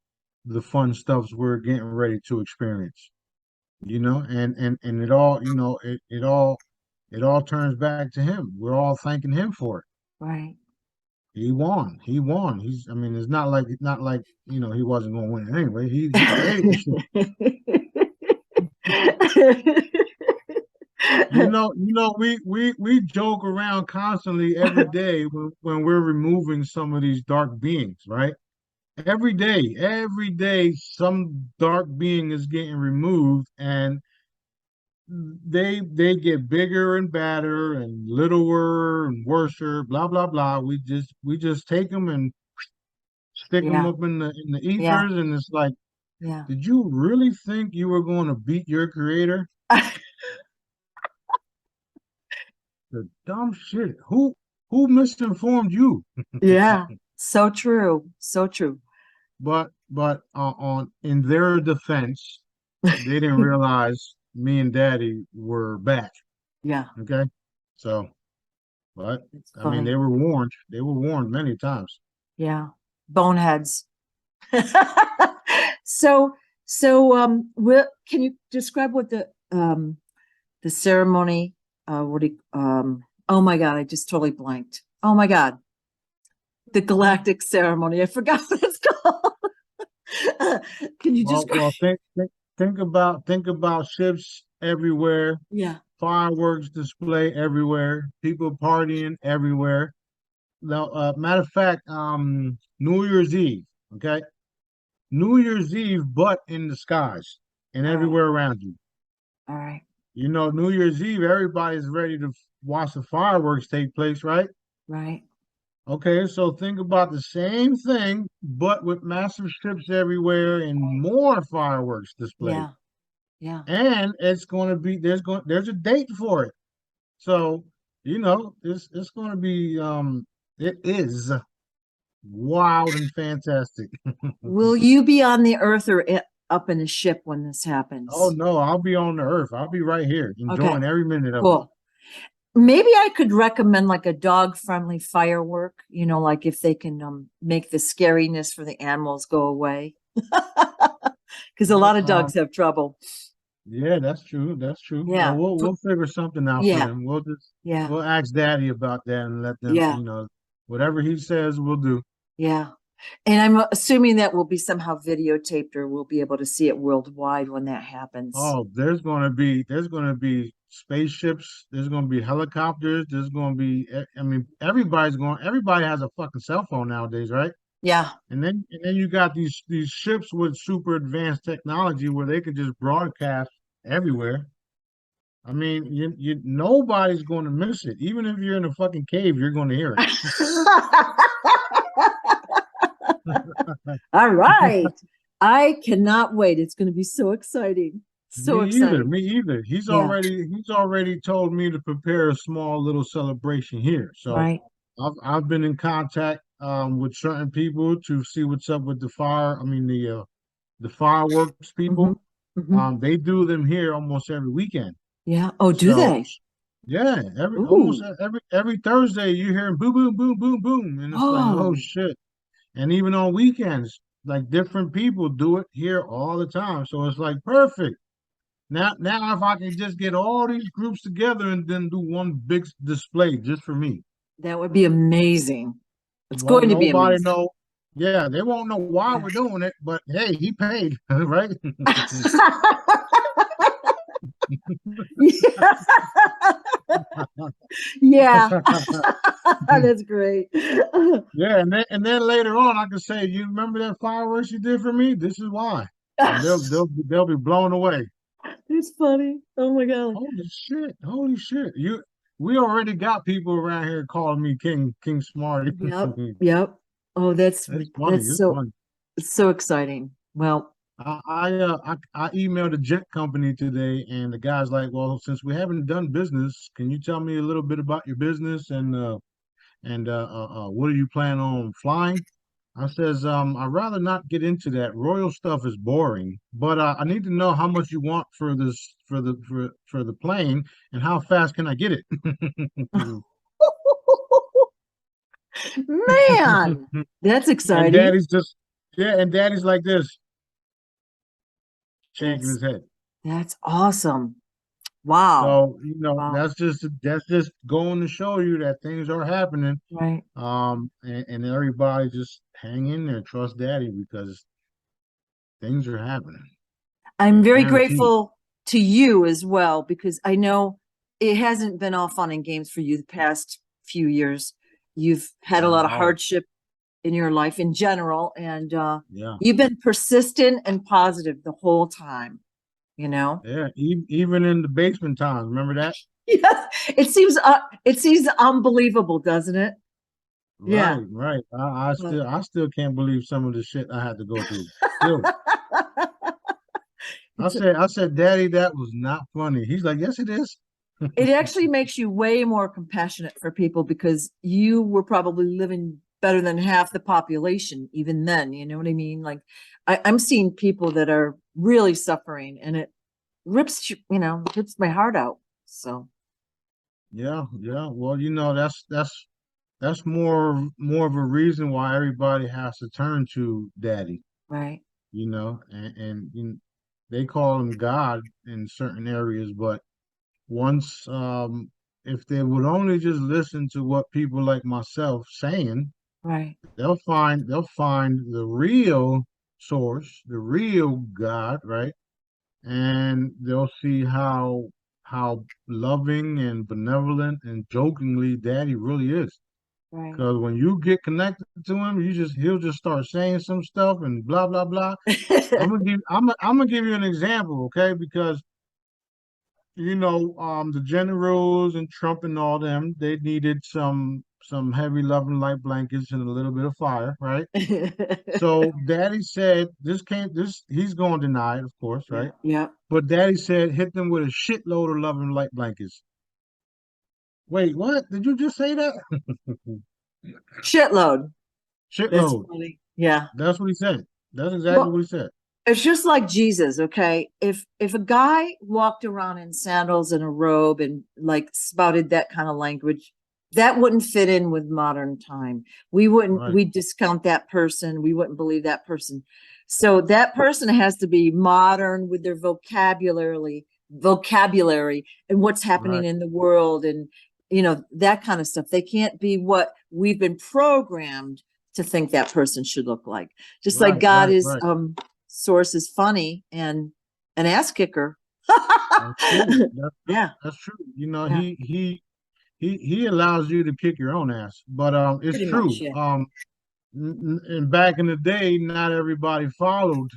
the fun stuffs we're getting ready to experience. And it all, it all turns back to him. We're all thanking him for it. Right. He won. He won. I mean, it's not like he wasn't going to win anyway. He created the shit. We joke around constantly every day when we're removing some of these dark beings, right? Every day, some dark being is getting removed, and they get bigger and badder and littler and worser, blah blah blah. We just take them and stick them Yeah. up in the Yeah. ethers, and it's like, Yeah. did you really think you were going to beat your creator? The dumb shit. Who misinformed you? Yeah. So true. So true. But on in their defense, they didn't realize me and Daddy were back. Yeah. Okay, so but It's I mean, funny. they were warned. They were warned many times. Yeah. Boneheads. So, can you describe what the ceremony, what do you, oh my God, I just totally blanked. Oh my God, the galactic ceremony. I forgot what it's called. Can you describe? Well, think about ships everywhere, Yeah. fireworks display everywhere, people partying everywhere. Now, matter of fact, New Year's Eve, okay? New Year's Eve, but in the skies and All right. everywhere around you. All right. New Year's Eve, everybody's ready to watch the fireworks take place, right? Right. Okay, so think about the same thing, but with massive ships everywhere and more fireworks displayed. Yeah. Yeah. And it's going to be there's a date for it. So, it's going to be it is wild and fantastic. Will you be on the earth or up in a ship when this Oh happens? no, I'll be on the earth. I'll be right here Okay. enjoying every minute of it. Cool. Maybe I could recommend like a dog-friendly firework, like if they can make the scariness for the animals go away. Because a lot Well, of dogs have trouble. yeah, that's true. That's true. Well, Yeah. we'll figure something out for Yeah. them. Yeah. We'll ask Daddy about that and let them, Yeah. whatever he says, we'll do. Yeah. And I'm assuming that will be somehow videotaped or we'll be able to see it worldwide when that happens. Oh, there's gonna be spaceships. There's gonna be helicopters. There's gonna be. I mean, Everybody has a fucking cell phone nowadays, right? Yeah. And then you got these ships with super advanced technology where they can just broadcast everywhere. I mean, nobody's going to miss it. Even if you're in a fucking cave, you're going to hear All it. right. I cannot wait. It's going to be so exciting. So Me either. exciting. Me either. Yeah. He's already told me to prepare a small little celebration here. So Right. I've been in contact with certain people to see what's up with the fire. I mean the fireworks Hmm. people. Hmm. They do them here almost every weekend. Yeah. Oh, do So they? yeah, almost Ooh. every Thursday you hear boom boom boom boom boom, and it's like, oh Oh, shit. And even on weekends, like different people do it here all the time. So it's like perfect. Now if I can just get all these groups together and then do one big display just for me. that would be amazing. It's Won't going to be nobody amazing. know. Yeah, they won't know why Yeah. we're doing it, but hey, he paid, right? Yeah. Yeah. That's great. Yeah, and then later on I can say, you remember that fireworks you did for me? This is why. And they'll be blown away. It's funny. Oh my God. Holy shit! Holy shit! We already got people around here calling me King Smarty. Yep. Yep. Oh, that's It's funny. that's It's so funny. it's so exciting. Well, I emailed a jet company today, and the guy's like, "Well, since we haven't done business, can you tell me a little bit about your business and what do you plan on flying?" I says, "I'd rather not get into that. Royal stuff is boring, but I need to know how much you want for this for the plane, and how fast can I get it?" man, that's And exciting. Daddy's just yeah, and Daddy's like this. shaking That's his head. that's awesome. Wow. So, Wow. that's just going to show you that things are happening. Right. And everybody just hang in there, trust daddy because things are happening. I'm very Guaranteed. grateful to you as well because I know it hasn't been all fun and games for you the past few years. You've had a Not lot at of all. hardship in your life in general, and Yeah. you've been persistent and positive the whole time, you know? Yeah. Even in the basement times, remember that? Yes, it seems unbelievable, doesn't it? Yeah. Right, right. But I still can't believe some of the shit I had to go through. Still. it's I said, Daddy, that was not funny. He's like, yes, it is. it actually makes you way more compassionate for people because you were probably living better than half the population even then, you know what I mean? Like I'm seeing people that are really suffering and it rips my heart out. So, Yeah, yeah. Well, that's more of a reason why everybody has to turn to Daddy, right, and they call him God in certain areas, but once if they would only just listen to what people like myself saying, right, they'll find the real source, the real God, right? And they'll see how loving and benevolent and jokingly Daddy really is. right. Because when you get connected to him, he'll just start saying some stuff and blah blah blah. I'm gonna give you an example, okay? Because the generals and Trump and all them, they needed some heavy loving light blankets and a little bit of fire, right? So Daddy said this he's going to deny it, of course, Yeah, right? yeah. But Daddy said hit them with a shitload of loving light blankets. Wait, what? Did you just say that? Shitload. That's Shitload. funny. Yeah. That's what he said. That's exactly Well, what he said. it's just like Jesus, okay? If a guy walked around in sandals and a robe and like spouted that kind of language, that wouldn't fit in with modern time. Right, We discount that person. We wouldn't believe that person. So that person has to be modern with their vocabulary and what's happening right, in the world and that kind of stuff. They can't be what we've been programmed to think that person should look like. Just like right, God right, is right. source is funny and an ass kicker. That's true. That's true. Yeah, That's true. yeah, He allows you to kick your own ass. But it's pretty much. true. Yeah. And back in the day, not everybody followed.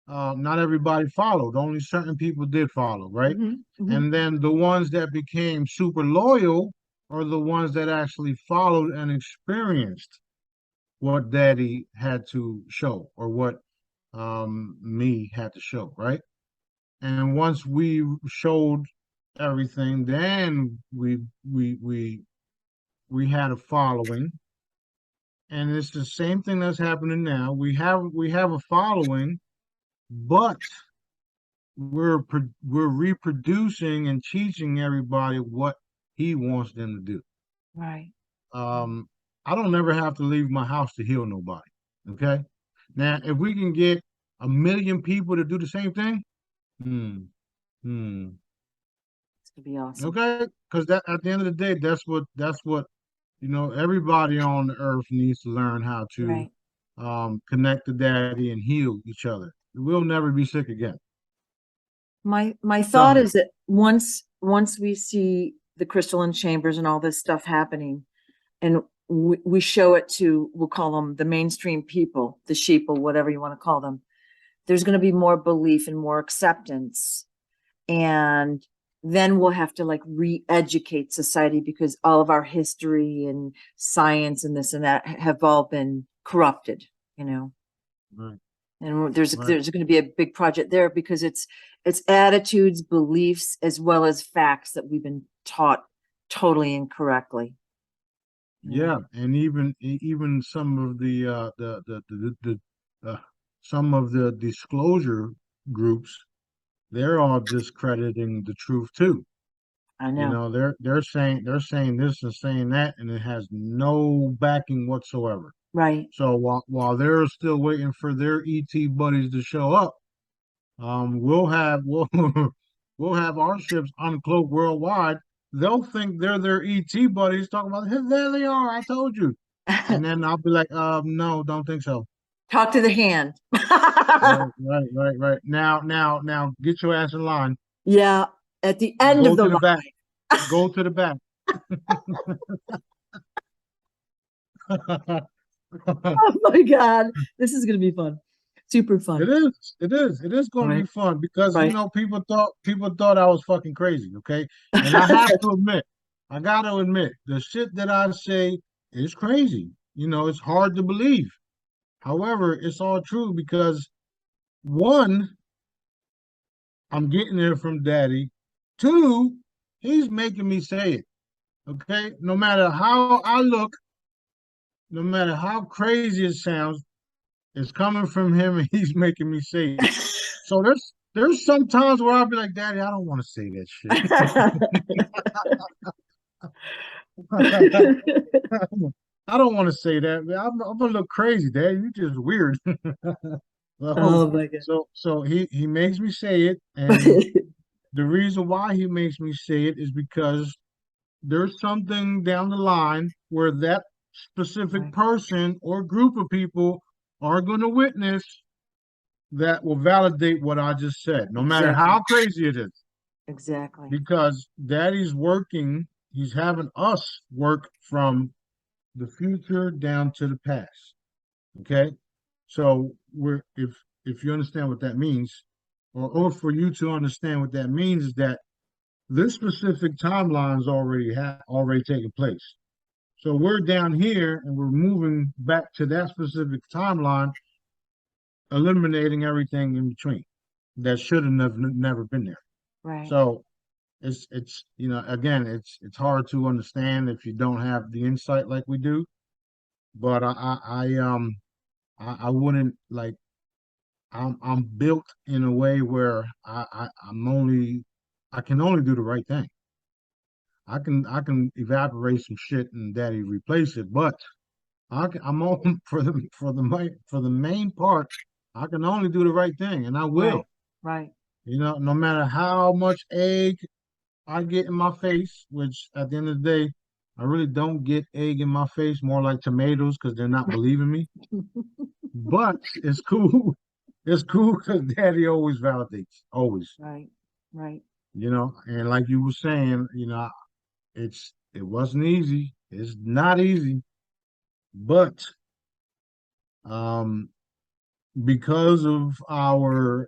Not everybody followed. Only certain people did follow, right? Hmm, hmm. And then the ones that became super loyal are the ones that actually followed and experienced what Daddy had to show or what me had to show, right? And once we showed everything, then we had a following, and it's the same thing that's happening now. We have a following, but we're reproducing and teaching everybody what he wants them to do. Right. Um, I don't ever have to leave my house to heal nobody. Okay. Now, if we can get 1 million people to do the same thing, hmm, hmm, It's gonna be awesome. okay, because that at the end of the day, that's what everybody on the earth needs to learn how to Right. connect to Daddy and heal each other. We'll never be sick again. My thought So is that once we see the crystalline chambers and all this stuff happening, and we show it to, we'll call them the mainstream people, the sheeple, whatever you want to call them, there's going to be more belief and more acceptance. And then we'll have to like re-educate society because all of our history and science and this and that have all been corrupted, you know. right, And there's right. going to be a big project there because it's attitudes, beliefs, as well as facts that we've been taught totally incorrectly. You know? Yeah, and even some of the some of the disclosure groups, they're all discrediting the truth too. I know. They're saying this and saying that, and it has no backing whatsoever. Right. So while they're still waiting for their ET buddies to show up, we'll we'll have our ships uncloaked worldwide. They'll think they're their ET buddies talking about, "Hey, there they are, I told you." And then I'll be like, no, don't think so. Talk to the hand. Right. Now, get your ass in line. Yeah, at the end of Go the to the line. back. Go to the back. Oh my God, this is gonna be fun. Super It fun. is. It is going to be Right, fun because right. people thought I was fucking crazy. Okay, and I have to admit, I got to admit, the shit that I say is crazy. It's hard to believe. However, it's all true because one, I'm getting it from Daddy. Two, he's making me say it. Okay, no matter how I look, no matter how crazy it sounds, it's coming from him, and he's making me say it. So there's some times where I'll be like, Daddy, I don't want to say that shit. I don't want to say that. Man. I'm gonna look crazy, Dad. You just weird. so Oh my so he makes me say it, and God. the reason why he makes me say it is because there's something down the line where that specific Right. person or group of people are going to witness that will validate what I just said, no matter Exactly. how crazy it is. Exactly. Because Daddy's working, he's having us work from the future down to the past. Okay, so if you understand what that means, or for you to understand what that means, is that this specific timeline is already taken place. So we're down here and we're moving back to that specific timeline, eliminating everything in between that should have never been there. Right. So it's again, it's hard to understand if you don't have the insight like we do. But I wouldn't like I'm built in a way where I can only do the right thing. I can evaporate some shit and Daddy replace it, but I'm on for the main part. I can only do the right thing, and I will. Right. Right. No matter how much egg I get in my face, which at the end of the day, I really don't get egg in my face, more like tomatoes because they're not believing me. But it's cool. It's cool because Daddy always validates, always. Right. Right. And like you were saying, it wasn't easy. It's not easy, but um, because of our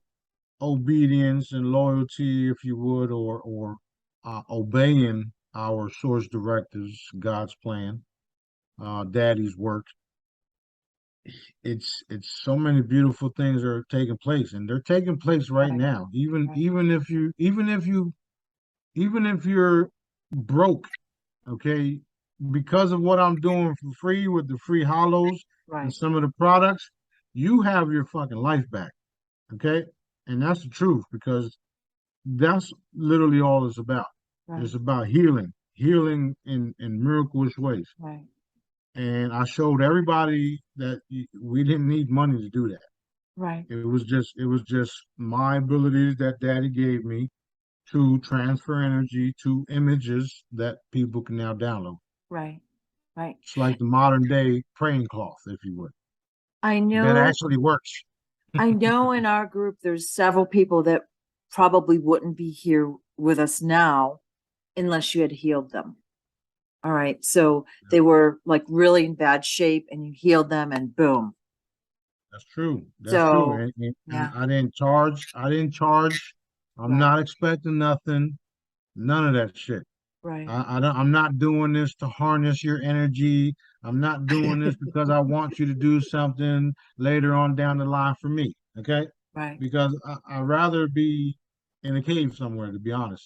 obedience and loyalty, if you would, or obeying our source directives, God's plan, Daddy's work. It's so many beautiful things are taking place, and they're taking place right Right. now. Even Right. even if you're broke, okay, because of what I'm doing for free with the free hollows and Right. some of the products, you have your fucking life back, okay? And that's the truth because that's literally all it's about. Right. It's about healing in miraculous ways. Right. And I showed everybody that we didn't need money to do that. Right. It was just my abilities that Daddy gave me to transfer energy to images that people can now download. Right. Right. It's like the modern day praying cloth, if you would. I That know, actually works. I know in our group there's several people that probably wouldn't be here with us now unless you had healed them. All right. So they were like really in bad shape and you healed them and boom. That's true. That's true. So And yeah, I didn't charge. I didn't charge. I'm right, not expecting nothing. None of that shit. right. I'm not doing this to harness your energy. I'm not doing this because I want you to do something later on down the line for me. Okay? Right. Because I'd rather be in a cave somewhere, to be honest.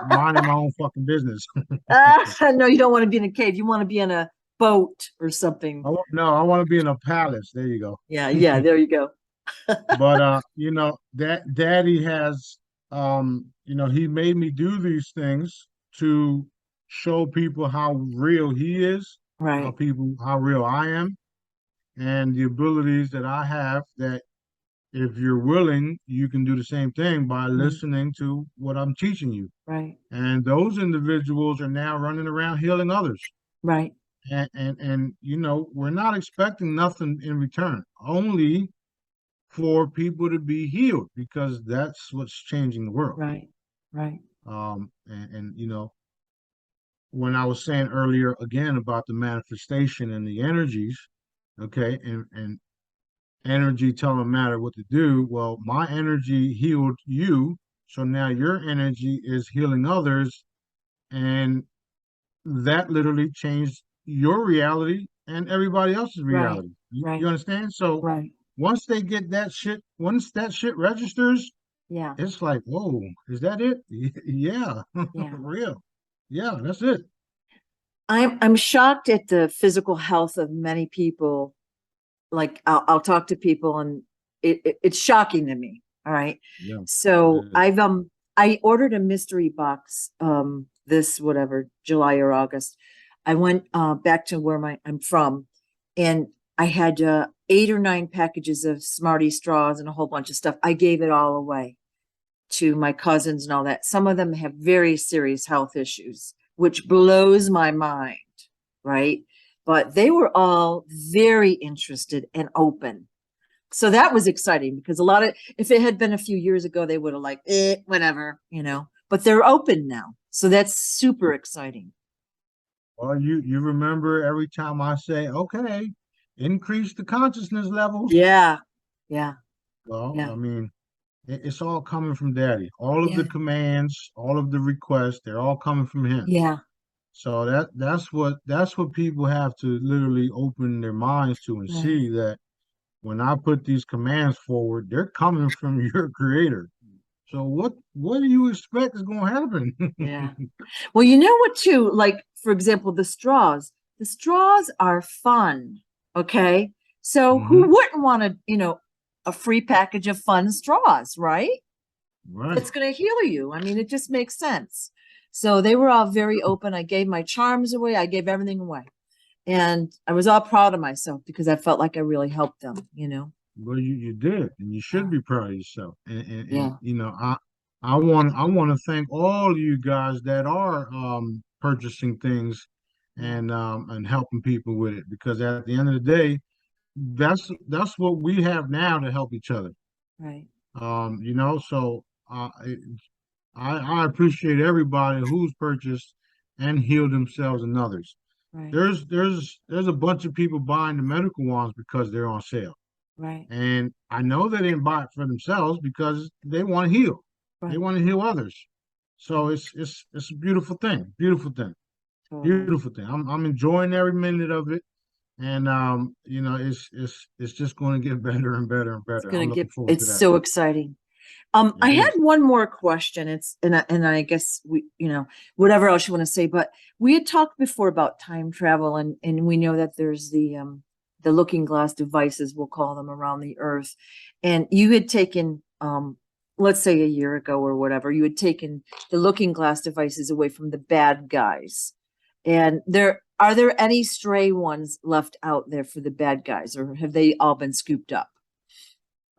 Minding my own fucking business. No, you don't want to be in a cave. You want to be in a boat or something. No, I want to be in a palace. There you go. Yeah, yeah, there you go. But that Daddy has he made me do these things to show people how real he is, Right. how real I am, and the abilities that I have that if you're willing, you can do the same thing by listening to what I'm teaching you. Right. And those individuals are now running around healing others. Right. And you know, we're not expecting nothing in return, only for people to be healed, because that's what's changing the world. Right. Right. And you know, when I was saying earlier again about the manifestation and the energies, okay, and energy telling matter what to do. Well, my energy healed you, so now your energy is healing others, and that literally changed your reality and everybody else's Right. reality. You Right. understand? So Right. once they get that shit, once that shit registers, Yeah. it's like, oh, is that it? Yeah, Yeah. real. Yeah, that's it. I'm shocked at the physical health of many people. Like I'll talk to people and it's shocking to me. All right. Yeah, So it is. I ordered a mystery box this whatever July or August. I went back to where I'm from, and I had 8 or 9 packages of Smarty straws and a whole bunch of stuff. I gave it all away to my cousins and all that. Some of them have very serious health issues, which blows my mind, right? But they were all very interested and open. So that was exciting because if it had been a few years ago, they would have like, whatever, but they're open now. So that's super exciting. Well, you remember every time I say, okay, increase the consciousness levels. Yeah. Yeah. Well, Yeah. I mean, it's all coming from Daddy. All of Yeah. the commands, all of the requests, they're all coming from him. Yeah. So that's what people have to literally open their minds to and Right. see that when I put these commands forward, they're coming from your creator. So what do you expect is going to happen? Yeah. Well, you know what, too? Like, for example, the straws. The straws are fun. Okay. So Hmm. who wouldn't want a free package of fun straws, right? Right. It's going to heal you. I mean, it just makes sense. So they were all very open. I gave my charms away. I gave everything away. And I was all proud of myself because I felt like I really helped them. Well, you did, and you should Yeah. be proud of yourself. And Yeah. you know, I want to thank all you guys that are purchasing things Yeah. and helping people with it, because at the end of the day, that's what we have now to help each other. Right. You know, so I appreciate everybody who's purchased and healed themselves and others. Right. There's a bunch of people buying the medical ones because they're on sale. Right. And I know they didn't buy it for themselves because they want to heal. They Right. want to heal others. So Right. it's a beautiful thing. Beautiful thing. Totally. Beautiful thing. I'm enjoying every minute of it. And you know, it's just going to get better and better and It's better. gonna I'm get looking forward to it's that. so exciting. I It had is. one more question. And I guess whatever else you want to say, but we had talked before about time travel, and we know that there's the looking glass devices, we'll call them, around the earth. And you had taken, let's say a year ago or whatever, you had taken the looking glass devices away from the bad guys. And are there any stray ones left out there for the bad guys, or have they all been scooped up?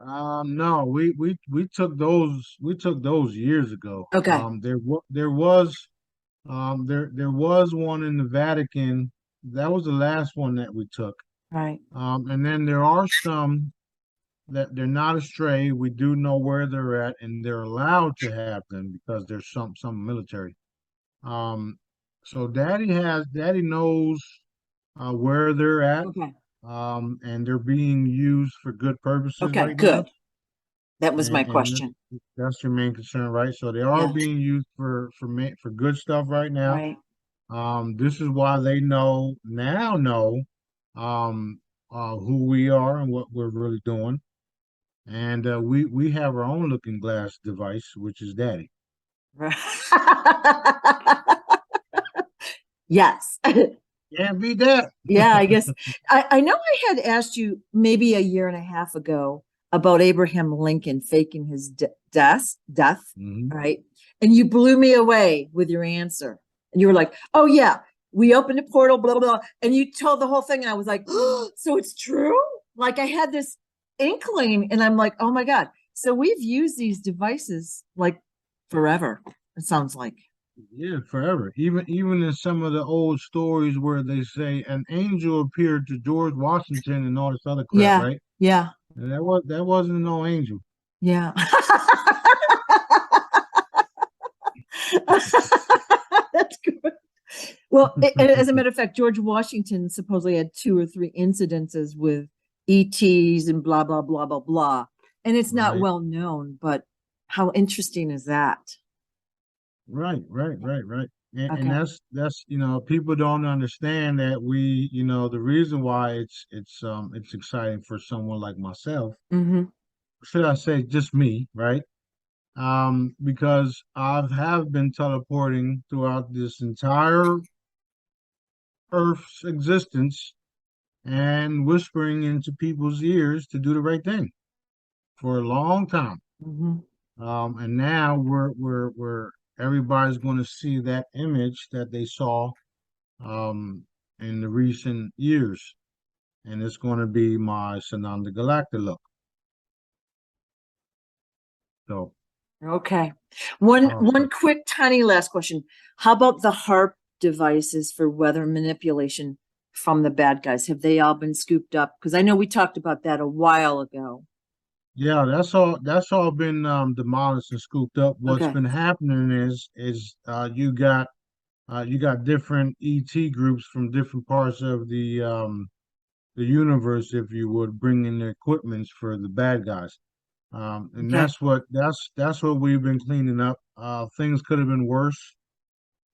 No, we took those years ago. Okay. There was one in the Vatican. That was the last one that we took. Right. And then there are some that they're not astray. We do know where they're at, and they're allowed to have them because there's some military. Um, so Daddy knows where they're at, Okay. and they're being used for good purposes Okay, right now. good. That was my And question. that's your main concern, right? So they are Yeah, being used for good stuff right now. right, This is why they know um, who we are and what we're really doing. And we have our own looking glass device, which is Daddy. right. Yes. Can't beat that. Yeah, I guess I know I had asked you maybe a year and a half ago about Abraham Lincoln faking his death, Hmm. right? And you blew me away with your answer. And you were like, "Oh yeah, we opened a portal, blah blah blah," and you told the whole thing, and I was like, "Oh, so it's true?" Like I had this. inkling, and I'm like, oh my God. So we've used these devices like forever, it sounds like. Yeah, forever. Even in some of the old stories where they say an angel appeared to George Washington and all this other crap, Yeah, right? yeah, And that wasn't no angel. yeah. That's good. Well, as a matter of fact, George Washington supposedly had two or three incidences with ETs and blah, blah, blah, blah, blah. And it's not Right, well known, but how interesting is that? right. And Okay. that's people don't understand that the reason why it's exciting for someone like myself, Hmm. should I say just me, right? Because have been teleporting throughout this entire Earth's existence and whispering into people's ears to do the right thing for a long time. Hmm. And now we're everybody's going to see that image that they saw um, in the recent years, and it's going to be my Sananda Galacta look. So, Okay. One uh, one quick tiny last question. How about the HARP devices for weather manipulation from the bad guys? Have they all been scooped up? Because I know we talked about that a while ago. yeah, that's all been demolished and scooped up. What's Okay. been happening is you got different ET groups from different parts of the universe, if you would, bring in the equipments for the bad guys. And Okay. that's what we've been cleaning up. Things could have been worse.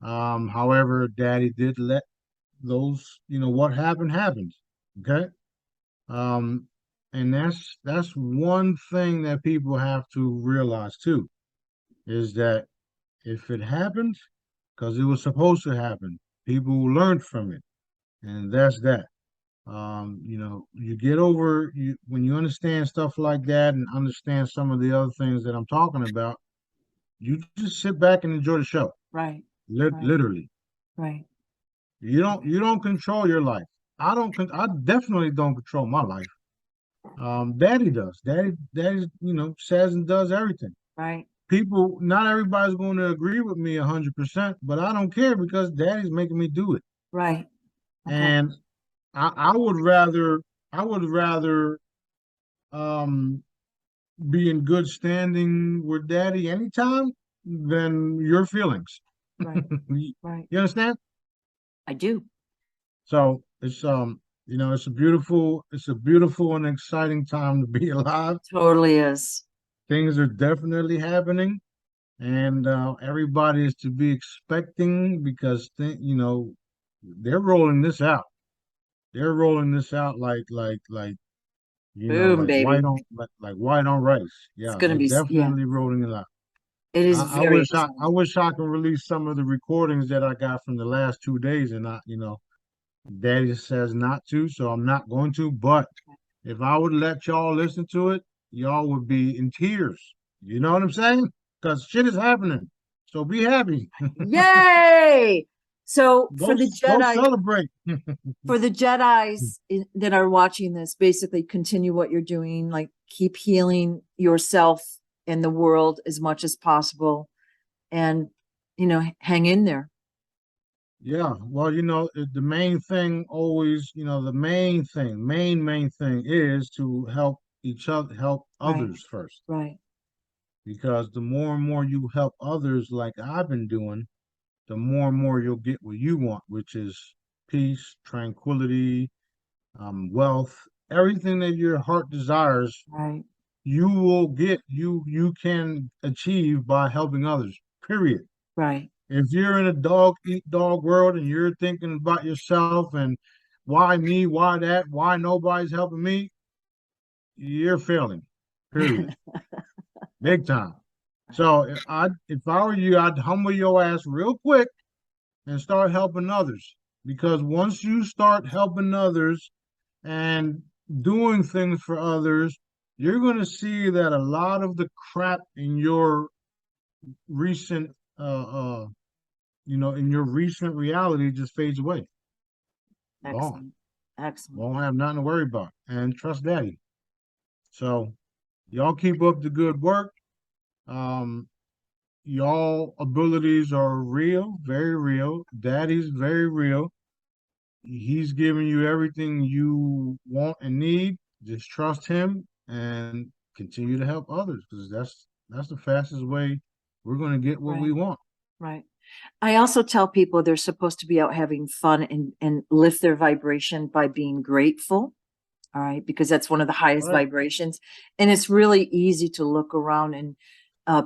However, Daddy did let what happened happened. Okay. Um, and that's one thing that people have to realize too, is that if it happened, because it was supposed to happen, people learned from it, and that's that. You get over you when you understand stuff like that and understand some of the other things that I'm talking about, you just sit back and enjoy the show. Right. Right. Literally. Right. You don't control your life. I definitely don't control my life. Daddy does. Daddy, says and does everything. Right. Not everybody's going to agree with me 100%, but I don't care because Daddy's making me do it. Right. Okay. And I would rather um be in good standing with Daddy anytime than your feelings. Right. You Right. you understand? I do. So it's a beautiful and exciting time to be alive. Totally is. Things are definitely happening, and everybody is to be expecting because they're rolling this out. They're rolling this out Boom, like white baby. on like white on rice. It's Yeah, gonna they're be, yeah, definitely rolling it out. it is I very wish I exciting. wish I could release some of the recordings that I got from the last 2 days, and Daddy says not to, so I'm not going to. But if I would let y'all listen to it, y'all would be in tears. You know what I'm saying? Because shit is happening. So be happy. Yay! So Go celebrate. For the Jedis that are watching this, basically continue what you're doing, like keep healing yourself and the world as much as possible, and hang in there. Yeah, well, the main thing always, the main thing is to help each other, help Right, others first. right, Because the more and more you help others, like I've been doing, the more and more you'll get what you want, which is peace, tranquility, wealth, everything that your heart desires, right, you will get, you can achieve by helping others, period. right, If you're in a dog eat dog world and you're thinking about yourself and why me, why that, why nobody's helping me, you're failing, period, big time. So if I were you, I'd humble your ass real quick and start helping others. Because once you start helping others and doing things for others, you're going to see that a lot of the crap in your recent, in your recent reality just fades away. Gone. excellent, excellent. Won't have nothing to worry about. And trust daddy. So y'all keep up the good work. Um, y'all abilities are real, very real. Daddy's very real. He's giving you everything you want and need. Just trust him and continue to help others because that's the fastest way we're going to get what we Right, want. right. I also tell people they're supposed to be out having fun and lift their vibration by being grateful. All right, because that's one of the highest Right. vibrations. And it's really easy to look around and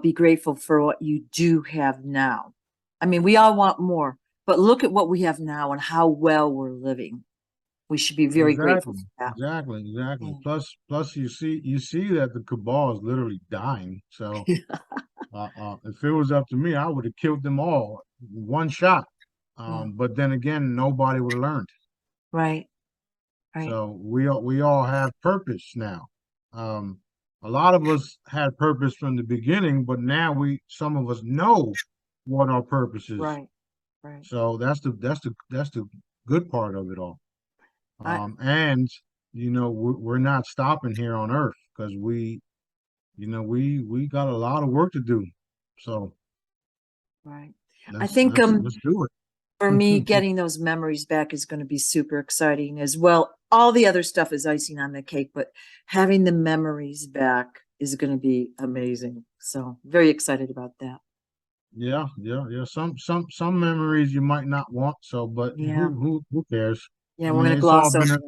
be grateful for what you do have now. I mean, we all want more, but look at what we have now and how well we're living. We should be very grateful Exactly. for that. Exactly. Yeah. Plus you see that the cabal is literally dying. So if it was up to me, I would have killed them all one shot. Yeah. But then again, nobody would have learned. Right, right, So we all have purpose now. Um, a lot of us had purpose from the beginning, but now some of us know what our purpose is. right, right. So that's the good part of it all. I, And we're not stopping here on Earth because we got a lot of work to do. So right. I let's think let's let's do for me, it. getting those memories back is going to be super exciting as well. All the other stuff is icing on the cake, but having the memories back is going to be amazing. So very excited about that. Yeah. Some memories you might not want, so but Yeah. who cares? Yeah. I We're mean, going to gloss over them.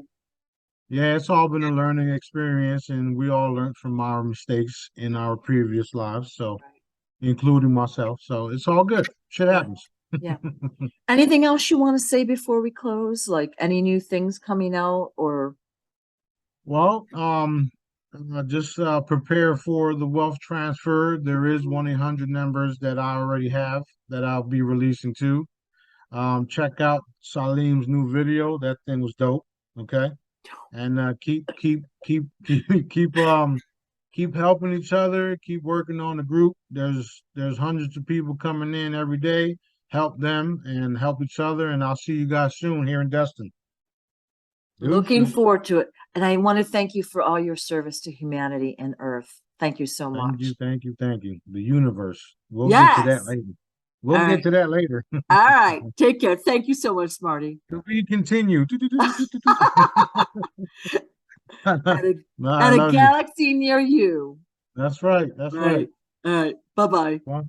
it's all been a learning experience, and we all learned from our mistakes in our previous lives, so Right. including myself. So it's all good. Shit Yeah. happens. Yeah. Anything else you want to say before we close? Like any new things coming out or Well, just prepare for the wealth transfer. There is 1-800 numbers that I already have that I'll be releasing too. Check out Salim's new video. That thing was dope. Okay. And keep helping each other, keep working on the group. There's hundreds of people coming in every day. Help them and help each other, and I'll see you guys soon here in Destin. looking Deuces. forward to it. And I want to thank you for all your service to humanity and Earth. Thank you so Thank you, much. thank you, thank you. The universe. We'll get to that Yes. later. We'll All get right. to that later. All right. Take care. Thank you so much, Smarty. To be continued. At a, No, I at a love you. galaxy near you. That's right. That's All right. right. All right. Bye bye. Well,